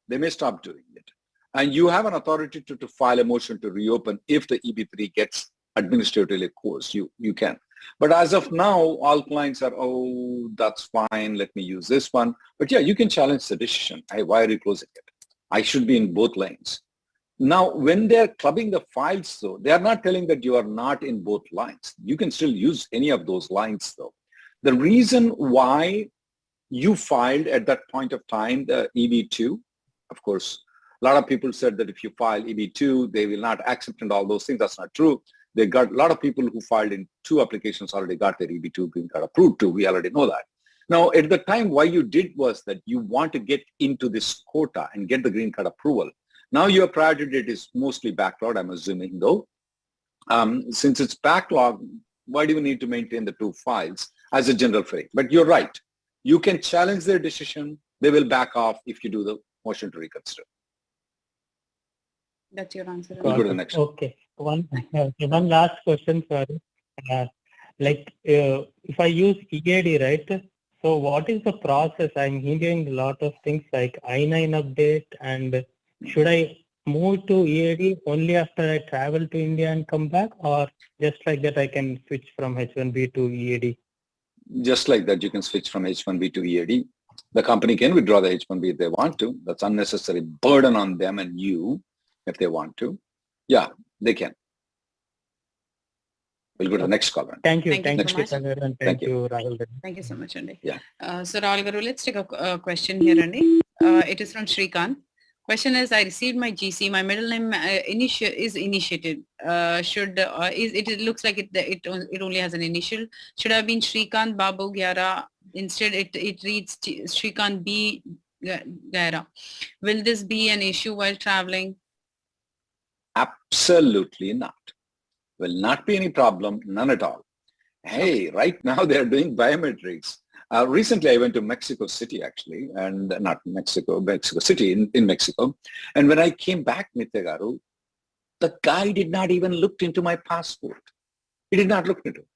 They may stop doing it. And you have an authority to file a motion to reopen if the EB3 gets administratively closed. You can. But as of now, all clients are, oh, that's fine. Let me use this one. But yeah, you can challenge the decision. Hey, why are you closing it? I should be in both lanes. Now, when they're clubbing the files, though, they are not telling that you are not in both lines. You can still use any of those lines, though. The reason why you filed at that point of time the EB2, of course, a lot of people said that if you file EB2, they will not accept and all those things. That's not true. They got a lot of people who filed in 2 applications already got their EB2 green card approved too. We already know that. Now, at the time, why you did was that you want to get into this quota and get the green card approval. Now your priority date is mostly backlogged, I'm assuming though. Since it's backlogged, why do you need to maintain the 2 files as a general phrase? But you're right. You can challenge their decision. They will back off if you do the motion to reconsider. That's your answer. We'll go to the next one. Okay. One last question, sorry. If I use EAD, right? So what is the process? I'm hearing a lot of things like I-9 update, and should I move to EAD only after I travel to India and come back, or just like that I can switch from H1B to EAD? Just like that, you can switch from H1B to EAD. The company can withdraw the H1B if they want to. That's unnecessary burden on them and you if they want to. Yeah, they can. We'll go to the next caller. Thank you. Thank Next you, case. and thank you, Rahul. Thank you so much, Andy. Yeah. So Rahul Garu, let's take a question here, Andy. It is from Shrikant. Question is, I received my GC. My middle name is initiated. It looks like it only has an initial. Should have been Shrikant Babu Gyara. Instead, it reads Shrikant B Gyara. Will this be an issue while traveling? Absolutely not. Will not be any problem, none at all. Hey, right now they're doing biometrics. Recently, I went to Mexico City, actually, and not Mexico, Mexico City in Mexico. And when I came back, Nitya Garu, the guy did not even look into my passport. He did not look into it.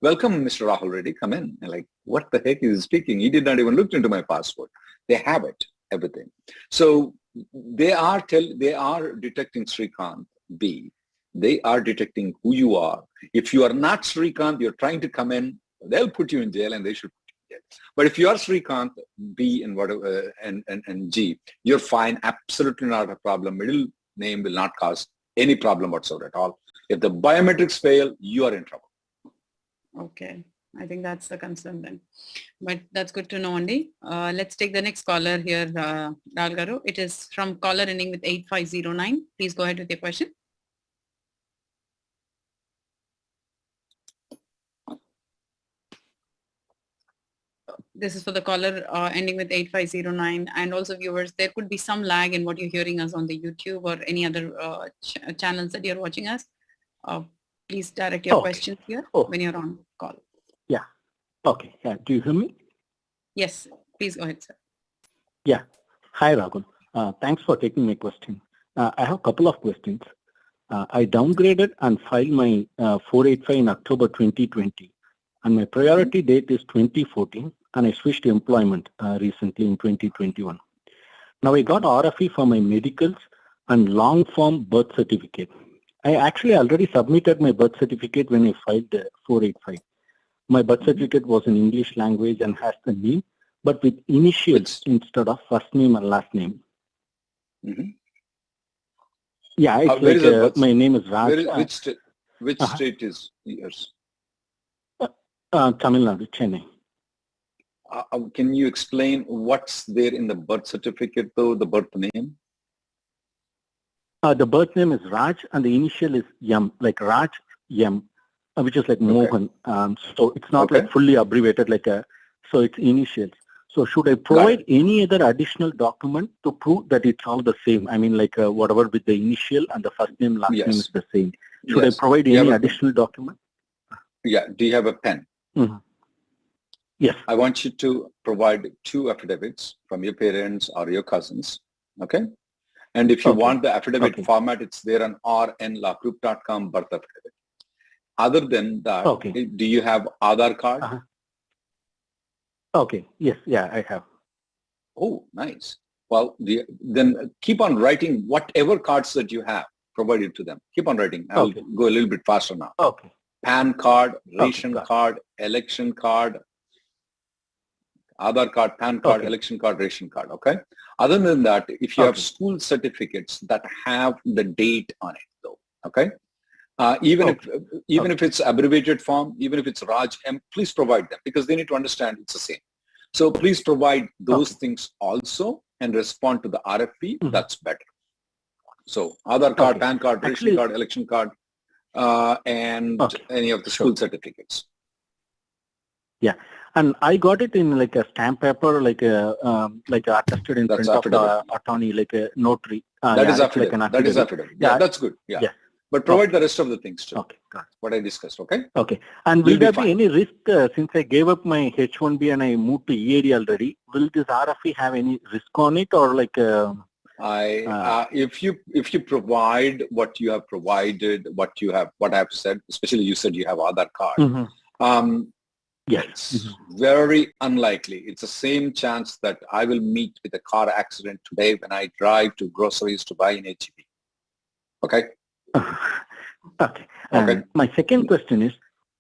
Welcome, Mr. Rahul Reddy, come in. And like, what the heck is he speaking? He did not even look into my passport. They have it, everything. So they are detecting Srikanth B. They are detecting who you are. If you are not Srikanth, you're trying to come in, they'll put you in jail and they should put you in jail. But if you are Srikanth B and whatever and G, you're fine. Absolutely not a problem. Middle name will not cause any problem whatsoever at all. If the biometrics fail, you are in trouble. Okay, I think that's the concern then. But that's good to know, Andy. Let's take the next caller here, Rahul Garu. It is from caller ending with 8509. Please go ahead with your question. This is for the caller ending with 8509, and also viewers, there could be some lag in what you're hearing us on the YouTube or any other channels that you're watching us. Please direct your questions here when you're on call. Yeah. Okay. Yeah. Do you hear me? Yes. Please go ahead, sir. Yeah. Hi, Rahul. Thanks for taking my question. I have a couple of questions. I downgraded and filed my 485 in October 2020, and my priority date is 2014, and I switched employment recently in 2021. Now I got RFE for my medicals and long form birth certificate. I actually already submitted my birth certificate when I filed the 485. My birth certificate was in English language and has the name, but with initials instead of first name and last name. Yeah, it's like my name is Raj. Which state is yours? Tamil Nadu, Chennai. Can you explain what's there in the birth certificate, though, the birth name? The birth name is Raj, and the initial is Yam, like Raj Yam, which is like Mohan. So it's not like fully abbreviated, so it's initials. So should I provide any other additional document to prove that it's all the same? I mean, whatever with the initial and the first name, last name is the same. Should I provide any additional document? Yeah. Do you have a pen? Yes. I want you to provide 2 affidavits from your parents or your cousins. Okay. And if you want the affidavit format, it's there on rnlawgroup.com birth affidavit. Other than that, do you have Aadhaar card? Okay. Yes. Yeah, I have. Oh, nice. Well, then keep on writing whatever cards that you have, provide it to them. Keep on writing. I'll go a little bit faster now. Okay. PAN card, ration card, election card, Aadhaar card, PAN card, election card, ration card. Okay. Other than that, if you have school certificates that have the date on it, though, okay, even if it's abbreviated form, even if it's Raj M, please provide them because they need to understand it's the same. So please provide those things also and respond to the RFP. That's better. So Aadhaar card, PAN card, ration card, election card, and any of the school certificates. Yeah. And I got it in like a stamp paper, like attested in front of the attorney, like a notary. That is affidavit. That is affidavit. Yeah, that's good. Yeah. But provide the rest of the things too. Okay, got it. What I discussed. Okay. Okay. And will there be any risk since I gave up my H1B and I moved to EAD already? Will this RFE have any risk on it, or like? If you provide what you have provided, what I've said, especially you said you have Aadhaar card. Yes. Very unlikely. It's the same chance that I will meet with a car accident today when I drive to groceries to buy an HEB. Okay? Okay. My second question is,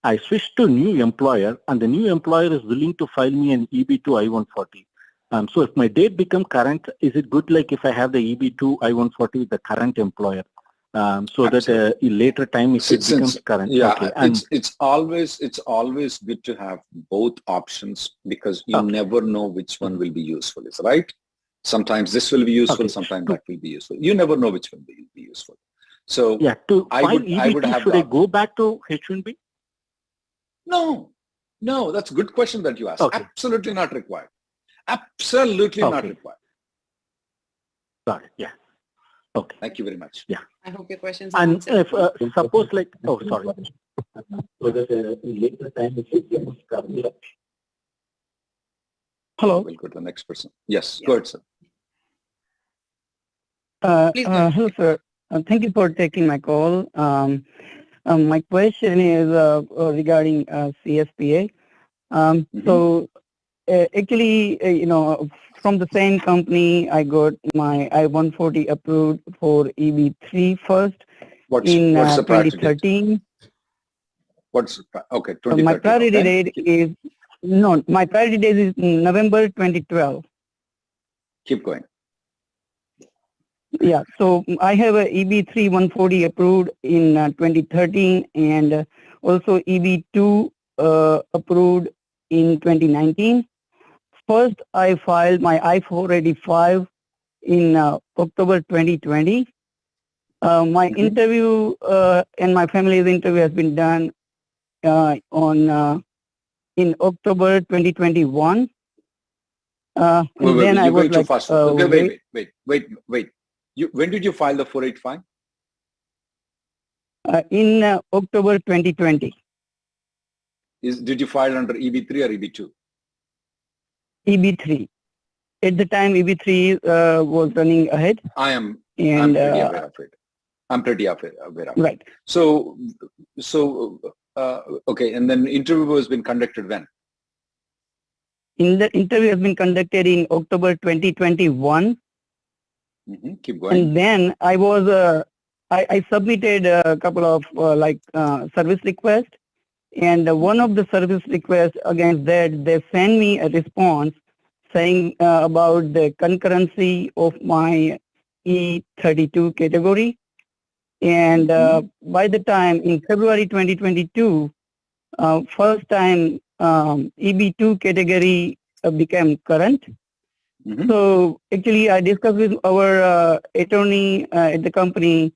I switched to new employer and the new employer is willing to file me an EB2 I-140. So if my date become current, is it good like if I have the EB2 I-140 with the current employer? So that later time it becomes current. Yeah, it's always good to have both options because you never know which one will be useful. Is right? Sometimes this will be useful, sometimes that will be useful. You never know which one will be useful. So yeah, I would have. Should I go back to H1B? No, that's a good question that you asked. Absolutely not required. Absolutely not required. Got it. Yeah. Okay. Thank you very much. Yeah. I hope your questions are and answered. If suppose like sorry. So that later time it becomes current. Hello. We'll go to the next person. Yes, go ahead, sir. Hello, sir. Thank you for taking my call. My question is regarding CSPA. So actually, from the same company, I got my I-140 approved for EB3 first in 2013. Okay, 2013. My priority date is, my priority date is November 2012. Keep going. Yeah, so I have a EB3 140 approved in 2013 and also EB2 approved in 2019. First, I filed my I-485 in October 2020. My interview and my family's interview has been done in October 2021. And then I was like, fast. Okay, wait. When did you file the 485? In October 2020. Did you file under EB3 or EB2? EB3. At the time, EB3 was running ahead. I'm pretty aware of it. I'm pretty aware of it. Right. So, okay, and then interview has been conducted when? The interview has been conducted in October 2021. Keep going. And then I was, I submitted a couple of service requests, and one of the service requests against that, they sent me a response saying about the concurrency of my E32 category. And by the time in February 2022, first time EB2 category became current. So actually I discussed with our attorney at the company,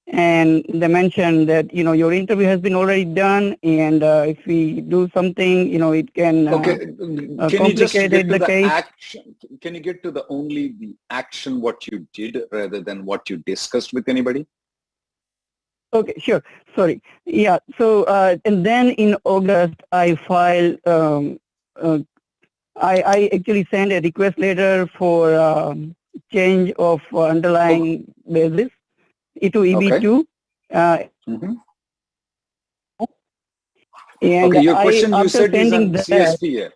and they mentioned that, your interview has been already done, and if we do something, it can complicate the case. Can you get to the action what you did rather than what you discussed with anybody? Okay, sure. Sorry. Yeah. So, and then in August, I filed, I actually sent a request letter for change of underlying basis to EB2. And okay, your question you said is on CSPA.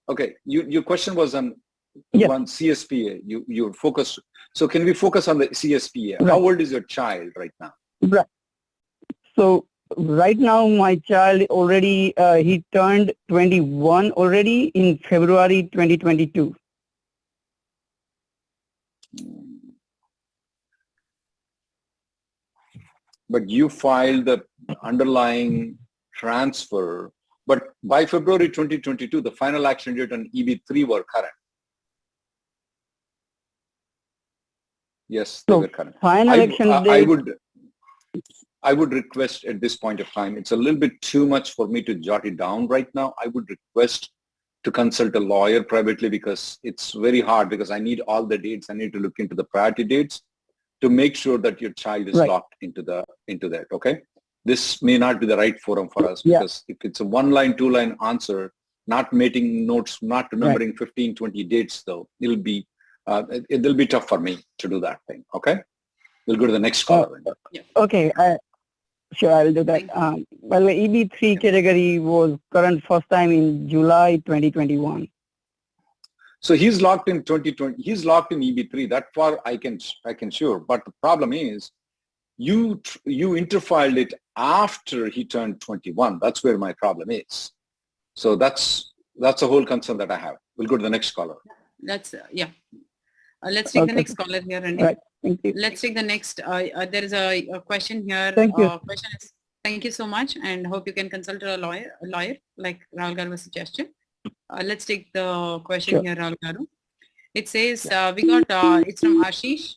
Okay, your question was on CSPA. You focused. So can we focus on the CSPA? Right. How old is your child right now? Right. So right now my child already, he turned 21 already in February 2022. But you filed the underlying transfer, but by February 2022, the final action date on EB3 were current. Yes, they were current. Final action date. I would request at this point of time, it's a little bit too much for me to jot it down right now. I would request to consult a lawyer privately, because it's very hard, because I need all the dates. I need to look into the priority dates to make sure that your child is locked into that. Okay. This may not be the right forum for us, because if it's a 1-line, 2-line answer, not making notes, not remembering 15, 20 dates though, it'll be tough for me to do that thing. Okay. We'll go to the next caller. Okay. Sure, I will do that. By the way, EB3 category was current first time in July 2021. So he's locked in 2020. He's locked in EB3. That far I can sure. But the problem is, you interfiled it after he turned 21. That's where my problem is. So that's a whole concern that I have. We'll go to the next caller. Let's let's take the next caller here, Randy. Right. Thank you. Let's take the next. There is a question here. Thank you. Question is, thank you so much, and hope you can consult a lawyer like Rahul Garu was suggested. Let's take the question here, Rahul Garu. It says we got. It's from Ashish.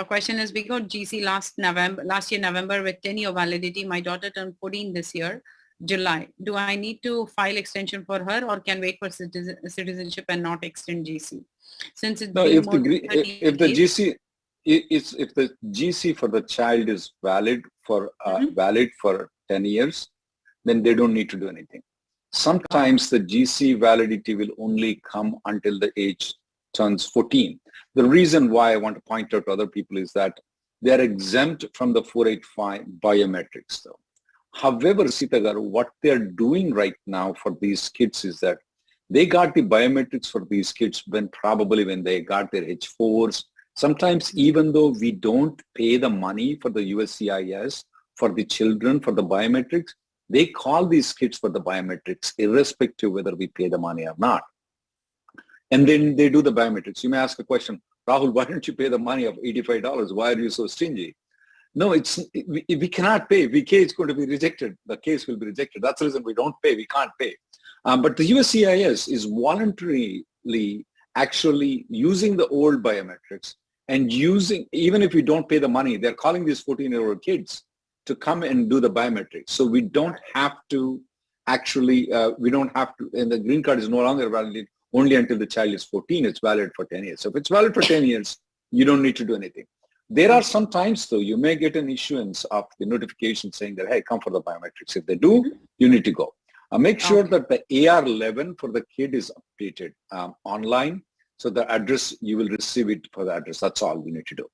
Question is, we got GC last year November with 10-year validity. My daughter turned 14 this year, July. Do I need to file extension for her, or can wait for citizenship and not extend GC? Since it's if the GC for the child is valid for 10 years, then they don't need to do anything. Sometimes the GC validity will only come until the age turns 14. The reason why I want to point out to other people is that they're exempt from the 485 biometrics though. However, Sita Garu, what they're doing right now for these kids is that they got the biometrics for these kids when they got their H4s. Sometimes even though we don't pay the money for the USCIS, for the children, for the biometrics, they call these kids for the biometrics, irrespective whether we pay the money or not. And then they do the biometrics. You may ask a question, Rahul, why don't you pay the money of $85? Why are you so stingy? No, we cannot pay. If we pay, it's going to be rejected. The case will be rejected. That's the reason we don't pay. We can't pay. But the USCIS is voluntarily actually using the old biometrics and using, even if we don't pay the money, they're calling these 14-year-old kids to come and do the biometrics. So we don't have to actually, and the green card is no longer valid only until the child is 14. It's valid for 10 years. So if it's valid for 10 years, you don't need to do anything. There are some times though, you may get an issuance of the notification saying that, hey, come for the biometrics. If they do, you need to go. Make sure that the AR11 for the kid is updated online. So the address, you will receive it for the address. That's all you need to do.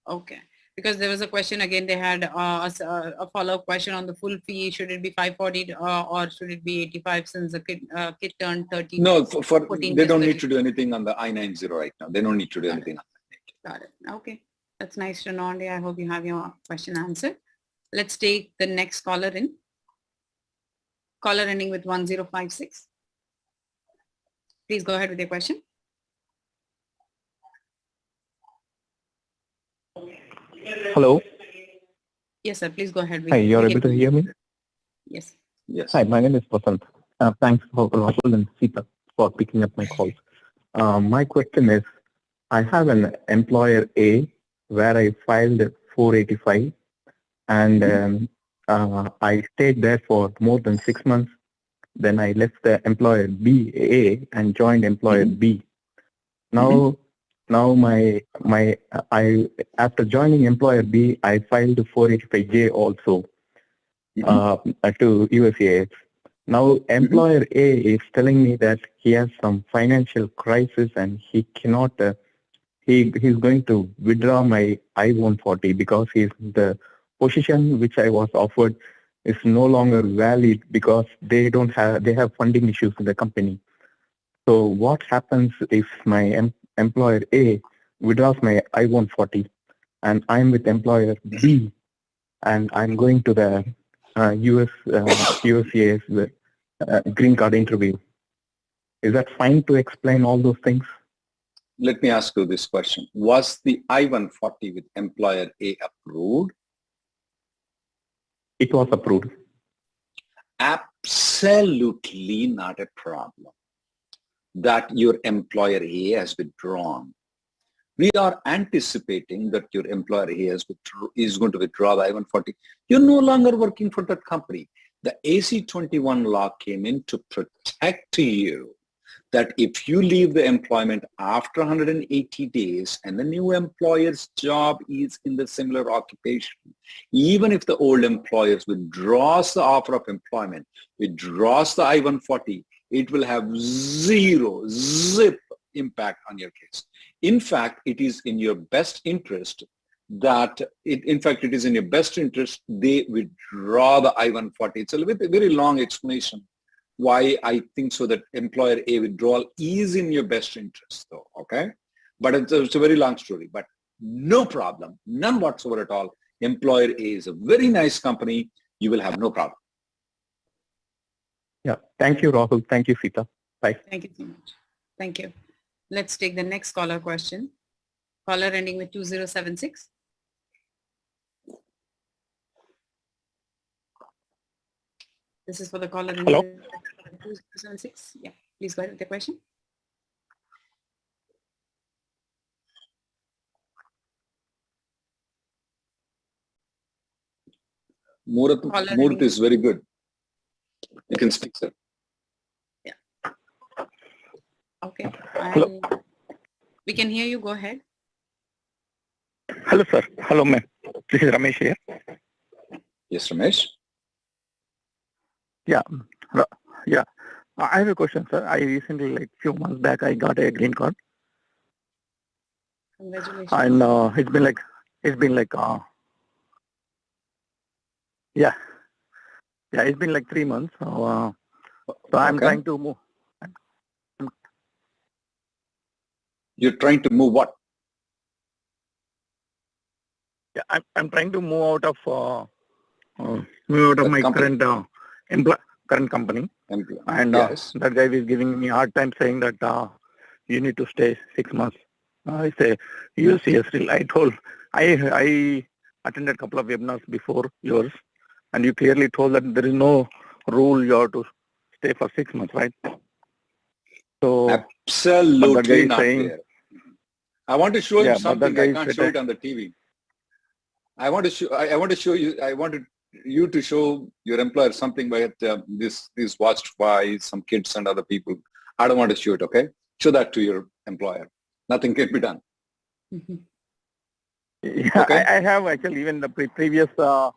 Okay. Because there was a question again, they had a follow-up question on the full fee. Should it be 540 or should it be 85 since the kid turned 13? No, they don't need to do anything on the I-90 right now. They don't need to do anything on that. Got it. Okay. That's nice to know, Andy. I hope you have your question answered. Let's take the next caller in. Caller ending with 1056. Please go ahead with your question. Hello. Yes, sir. Please go ahead. Hi, you're able to hear me? Yes. Yes. Hi, my name is Vasant. Thanks for Rahul and Sita for picking up my calls. My question is, I have an employer A where I filed 485 and I stayed there for more than 6 months. Then I left the employer B A and joined employer B. Now after joining employer B, I filed 485J also to USCIS. Now employer A is telling me that he has some financial crisis and he cannot. He's going to withdraw my I-140 because the position which I was offered is no longer valid because they have funding issues in the company. So what happens if my employer A withdraws my I-140 and I'm with employer B and I'm going to the USCIS green card interview? Is that fine to explain all those things? Let me ask you this question. Was the I-140 with employer A approved? It was approved. Absolutely not a problem that your employer A has withdrawn. We are anticipating that your employer A is going to withdraw the I-140. You're no longer working for that company. The AC-21 law came in to protect you that if you leave the employment after 180 days and the new employer's job is in the similar occupation, even if the old employer withdraws the offer of employment, withdraws the I-140, it will have zip impact on your case. In fact, it is in your best interest that, it is in your best interest they withdraw the I-140. It's a very long explanation why I think so that employer A withdrawal is in your best interest though, okay? But it's a very long story, but no problem, none whatsoever at all. Employer A is a very nice company. You will have no problem. Yeah, thank you, Rahul. Thank you, Sita. Bye. Thank you so much. Thank you. Let's take the next caller question. Caller ending with 2076. This is for the caller ending with 2076. Yeah, please go ahead with the question. Murthy is very good. You can speak, sir. Yeah. Okay. We can hear you. Go ahead. Hello, sir. Hello, ma'am. This is Ramesh here. Yes, Ramesh. Yeah. Yeah. I have a question, sir. I recently, like few months back, I got a green card. Congratulations. And it's been like, yeah. Yeah, it's been like 3 months. So I'm Okay. trying to move. You're trying to move what? Yeah, I'm trying to move out of my company. current company. And Yes. that guy is giving me a hard time, saying that you need to stay 6 months. I say, USCIS, I attended a couple of webinars before yours, and you clearly told that there is no rule you have to stay for 6 months, right? So Absolutely not saying, there. I want to show Yeah, you but something. that I guy can't is show it on the TV. I want to show you. I wanted you to show your employer something by this watched by some kids and other people. I don't want to show it. Okay, show that to your employer. Nothing can be done. Yeah, Okay. I have actually even the previous the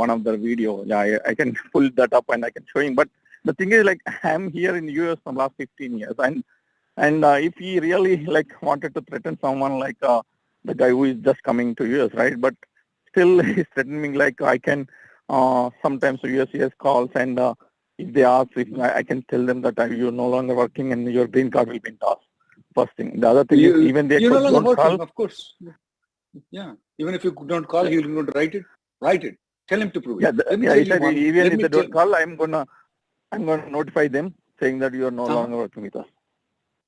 one of the video. Yeah, I can pull that up and I can show him. But the thing is, like, I'm here in US from last 15 years, and if he really like wanted to threaten someone like the guy who is just coming to US, right? But still he's threatening like I can sometimes USCIS calls, and if they ask if I can tell them that you're no longer working and your green card will be tossed. First thing. The other thing is even they You're no longer don't working, call. of course. Yeah. Even if you don't call, he'll going to write it. Write it. Tell him to prove it. Yeah, Let me he tell you said one. even Let if me they tell. don't call, I'm gonna notify them saying that you are no longer working with us.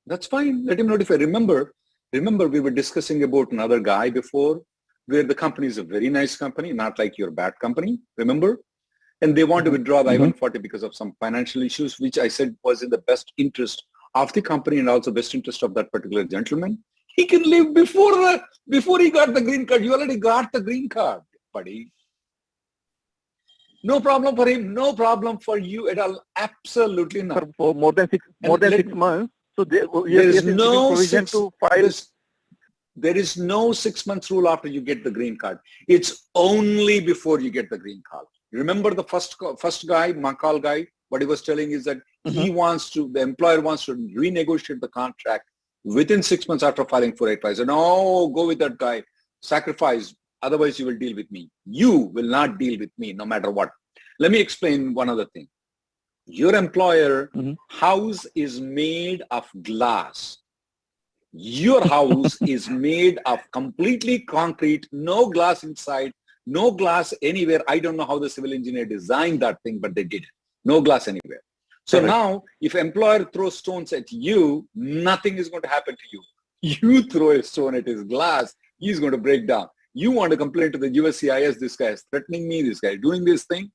That's fine. Let him notify. Remember, we were discussing about another guy before, where the company is a very nice company, not like your bad company. Remember, and they want to withdraw the I-140 because of some financial issues, which I said was in the best interest of the company and also best interest of that particular gentleman. He can leave before he got the green card. You already got the green card, buddy. No problem for him. No problem for you at all. Absolutely not. For more than 6 months. So there is no provision to file. There is no 6 months rule after you get the green card. It's only before you get the green card. Remember the first guy, Makal guy, what he was telling is that the employer wants to renegotiate the contract within 6 months after filing 485. So no, go with that guy. Sacrifice. Otherwise, you will deal with me. You will not deal with me no matter what. Let me explain one other thing. Your employer house is made of glass. Your house is made of completely concrete, no glass inside, no glass anywhere. I don't know how the civil engineer designed that thing, but they did it. No glass anywhere. So now, if employer throws stones at you, nothing is going to happen to you. You throw a stone at his glass, he's going to break down. You want to complain to the USCIS, this guy is threatening me, this guy is doing this thing,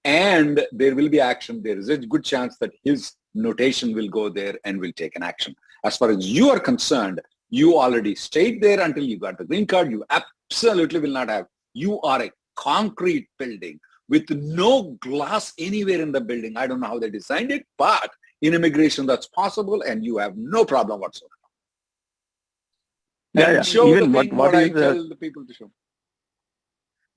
and there will be action. There is a good chance that his notation will go there and will take an action. As far as you are concerned, you already stayed there until you got the green card. You absolutely will not have. You are a concrete building with no glass anywhere in the building. I don't know how they designed it, but in immigration that's possible, and you have no problem whatsoever. And show even the thing what I tell the people to show.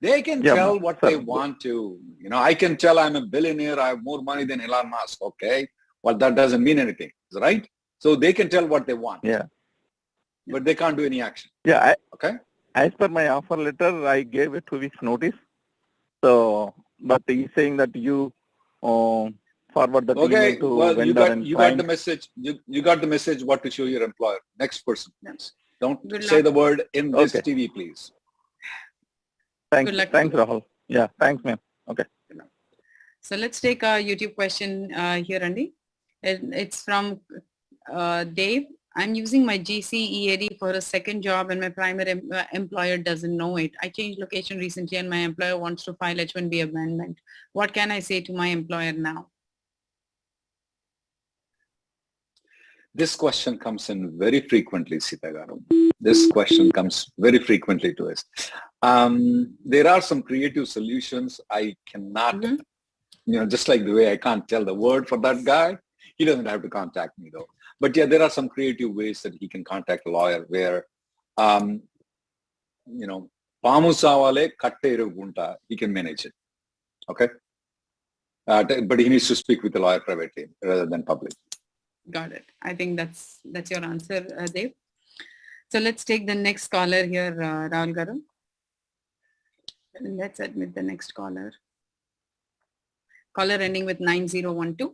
They can tell what they want to. You know, I can tell I'm a billionaire, I have more money than Elon Musk, okay? Well, that doesn't mean anything, right? So they can tell what they want. Yeah. But they can't do any action. Yeah. Okay? As per my offer letter, I gave a 2 weeks notice. So, but he's saying that you forward the email to vendor you got the message. You got the message what to show your employer. Next person. Yes. Don't say the word in this TV, please. Thanks, Rahul. Yeah, thanks, man. Okay. So let's take a YouTube question here, Andy. It's from Dave. I'm using my GC EAD for a second job and my primary employer doesn't know it. I changed location recently and my employer wants to file H-1B amendment. What can I say to my employer now? This question comes in very frequently, Sita Garu. This question comes very frequently to us. There are some creative solutions. I cannot, just like the way I can't tell the word for that guy, he doesn't have to contact me though. But yeah, there are some creative ways that he can contact a lawyer where, Pamu savale katte iru gunta, he can manage it. Okay? But he needs to speak with the lawyer privately rather than public. Got it. I think that's your answer, Dev. So let's take the next caller here, Rahul Garu. Let's admit the next caller. Caller ending with 9012.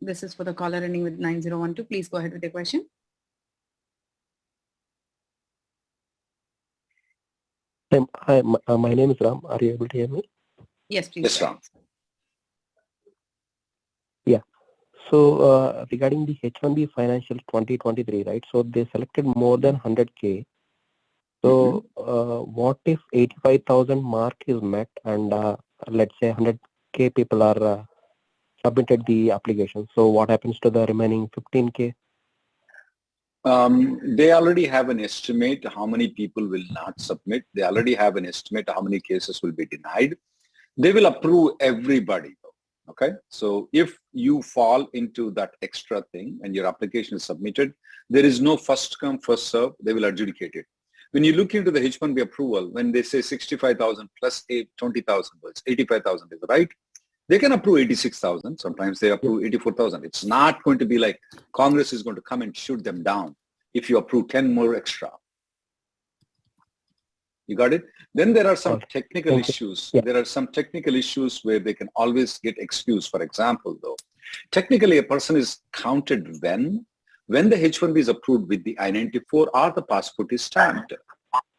This is for the caller ending with 9012. Please go ahead with your question. Hi, my name is Ram. Are you able to hear me? Yes, please. Yes, Ram. Yeah. So regarding the H1B financial 2023, right? So they selected more than 100K. So what if 85,000 mark is met and let's say 100K people are submitted the application? So what happens to the remaining 15K? They already have an estimate how many people will not submit. They already have an estimate how many cases will be denied. They will approve everybody. Okay, so if you fall into that extra thing and your application is submitted, there is no first come, first serve. They will adjudicate it. When you look into the H1B approval, when they say 65,000 plus 20,000 words, 85,000 is right. They can approve 86,000. Sometimes they approve 84,000. It's not going to be like Congress is going to come and shoot them down if you approve 10 more extra. You got it? Then there are some technical issues. There are some technical issues where they can always get excused. For example, though, technically a person is counted when the H1B is approved with the I-94 or the passport is stamped.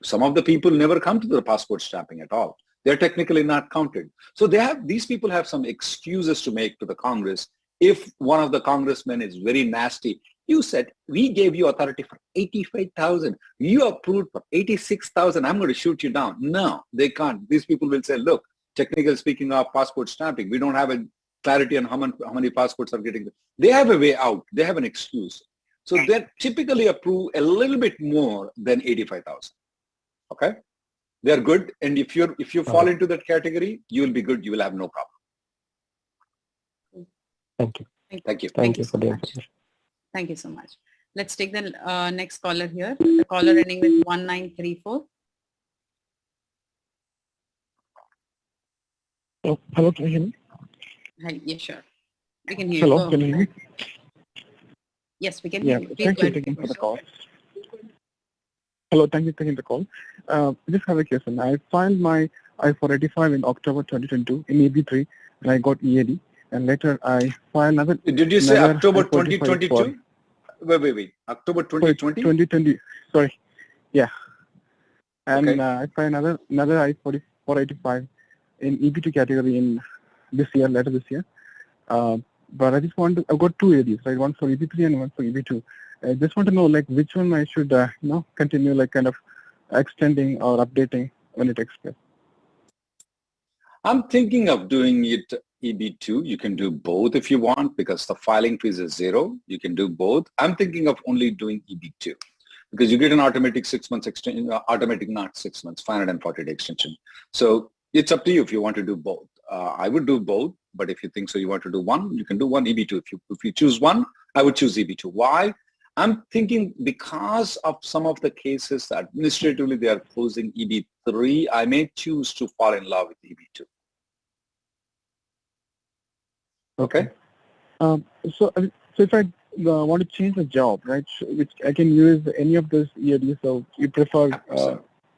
Some of the people never come to the passport stamping at all. They're technically not counted. So these people have some excuses to make to the Congress. If one of the congressmen is very nasty, you said, we gave you authority for 85,000. You approved for 86,000. I'm going to shoot you down. No, they can't. These people will say, look, technically speaking of passport stamping, we don't have a clarity on how many passports are getting. They have a way out. They have an excuse. So they typically approve a little bit more than 85,000. Okay? They're good. And if you fall into that category, you will be good. You will have no problem. Thank you. Thank you. Thank you for the information. Thank you so much. Let's take the next caller here. The caller ending with 1934. Oh, hello, can you hear me? Hi, yeah, sure. We can hear Hello, you. can you hear me? Yes, we can hear you. Please Thank go you ahead. taking for the call. Hello, thank you for taking the call. I just have a question. I filed my I-485 in October 2022 in EB3 and I got EAD. And later I filed another. Did you say October 2022? Wait. October 2020? 2020. Sorry. Yeah. And I filed another I-485 in EB2 category in later this year. But I just I've got two EADs, right? One for EB3 and one for EB2. I just want to know, like, which one I should, continue, like, kind of extending or updating when it expires. I'm thinking of doing it EB2. You can do both if you want because the filing fees is $0. You can do both. I'm thinking of only doing EB2 because you get an automatic 6 months extension, automatic not 6 months, 540-day extension. So it's up to you if you want to do both. I would do both, but if you think so you want to do one, you can do one EB2. If you choose one, I would choose EB2. Why? I'm thinking because of some of the cases administratively they are closing EB3, I may choose to fall in love with EB2. Okay. So if I want to change the job, right, which I can use any of those EADs, so you prefer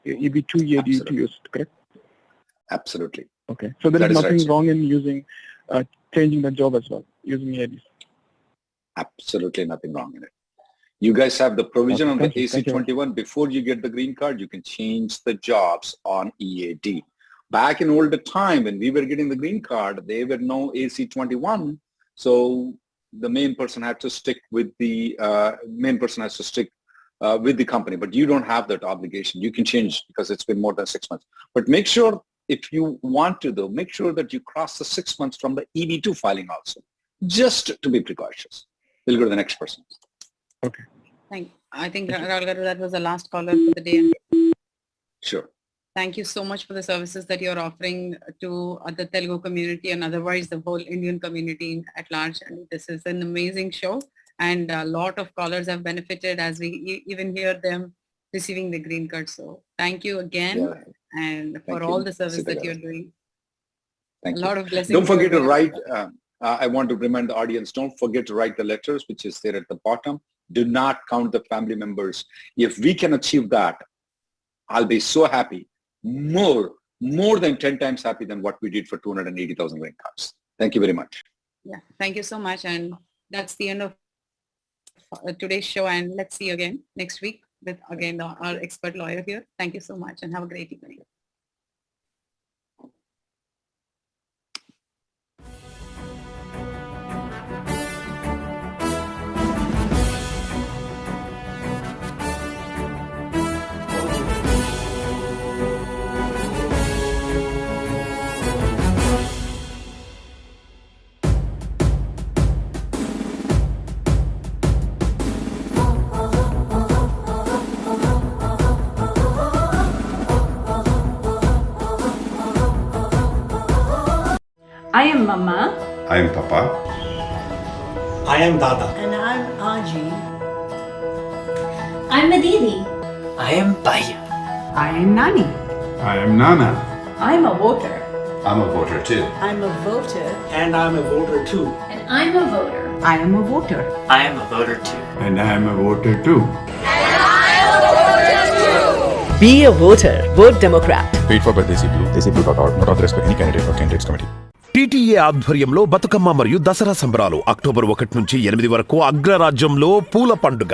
EB2 EAD to use, correct? Absolutely. Okay. So there is nothing wrong in using, changing the job as well, using EADs? Absolutely nothing wrong in it. You guys have the provision on the AC-21. Before you get the green card, you can change the jobs on EAD. Back in older time, when we were getting the green card, there were no AC-21. So the main person had to stick with the with the company. But you don't have that obligation. You can change because it's been more than 6 months. But make sure, if you want to, though, make sure that you cross the 6 months from the EB2 filing also, just to be precautious. We'll go to the next person. Okay. I think, Rahul Garu, that was the last caller for the day. Sure. Thank you so much for the services that you're offering to the Telugu community and otherwise the whole Indian community at large. And this is an amazing show and a lot of callers have benefited as we even hear them receiving the green card. So thank you again. and for all the service that you're doing. Thank A you. lot of blessings. Don't forget to write. I want to remind the audience, don't forget to write the letters, which is there at the bottom. Do not count the family members. If we can achieve that, I'll be so happy, more than 10 times happy than what we did for 280,000 green cards. Thank you very much. Yeah, thank you so much. And that's the end of today's show. And let's see you again next week with, again, our expert lawyer here. Thank you so much and have a great evening. I am Mama. I am Papa. I am Dada. And I'm Aji. I'm Aditi. I am Bhaiya. I am Nani. I am Nana. I'm a voter. I'm a voter too. I'm a voter. And I'm a voter too. And I'm a voter. I am a voter. I am a voter too. And I am a voter too. Be a voter. Vote Democrat. Paid for by Desi Blue, DesiBlue.org. Not authorized by any candidate or candidates committee. TTA ఆధ్వర్యంలో బతుకమ్మ మరియు దసరా సంబరాలు October 1 నుంచి 8 వరకు అగ్రరాజ్యంలో పూల పండుగ.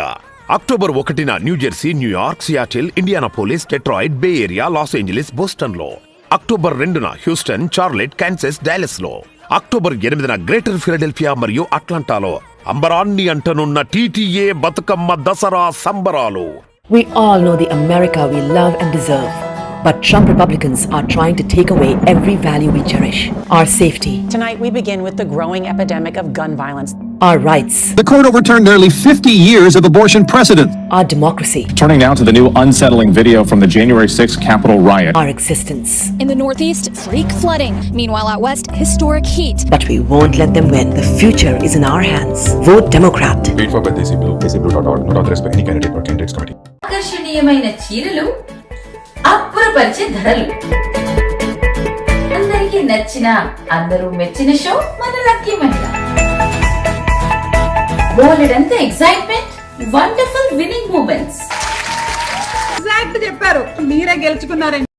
October 1న New Jersey, New York, Seattle, Indianapolis, Detroit, Bay Area, Los Angeles, బోస్టన్లో. అక్టోబర్ 2న హ్యూస్టన్, చార్లెట్, కాన్సస్, డాలస్లో. అక్టోబర్ 8న గ్రేటర్ ఫిలడెల్ఫియా మరియు అట్లాంటాలో అంబరాన్ని అంటనున్న టీటీఏ బతుకమ్మ దసరా సంబరాలు. We all know the America we love and deserve. But Trump Republicans are trying to take away every value we cherish. Our safety. Tonight, we begin with the growing epidemic of gun violence. Our rights. The court overturned nearly 50 years of abortion precedent. Our democracy. Turning now to the new unsettling video from the January 6th Capitol riot. Our existence. In the Northeast, freak flooding. Meanwhile, out west, historic heat. But we won't let them win. The future is in our hands. Vote Democrat. Paid for by Desi Blue, DesiBlue.org. Not authorized by any candidate or candidates committee. ఆకర్షణీయమైన చీరలు, అప్పురపరిచే ధరలు. అందరికీ నచ్చిన, అందరూ మెచ్చిన show మన lucky మహిళ. బోలెడంత excitement, wonderful winning moments. Exact చెప్పారు, మీరే గెలుచుకున్నారండి.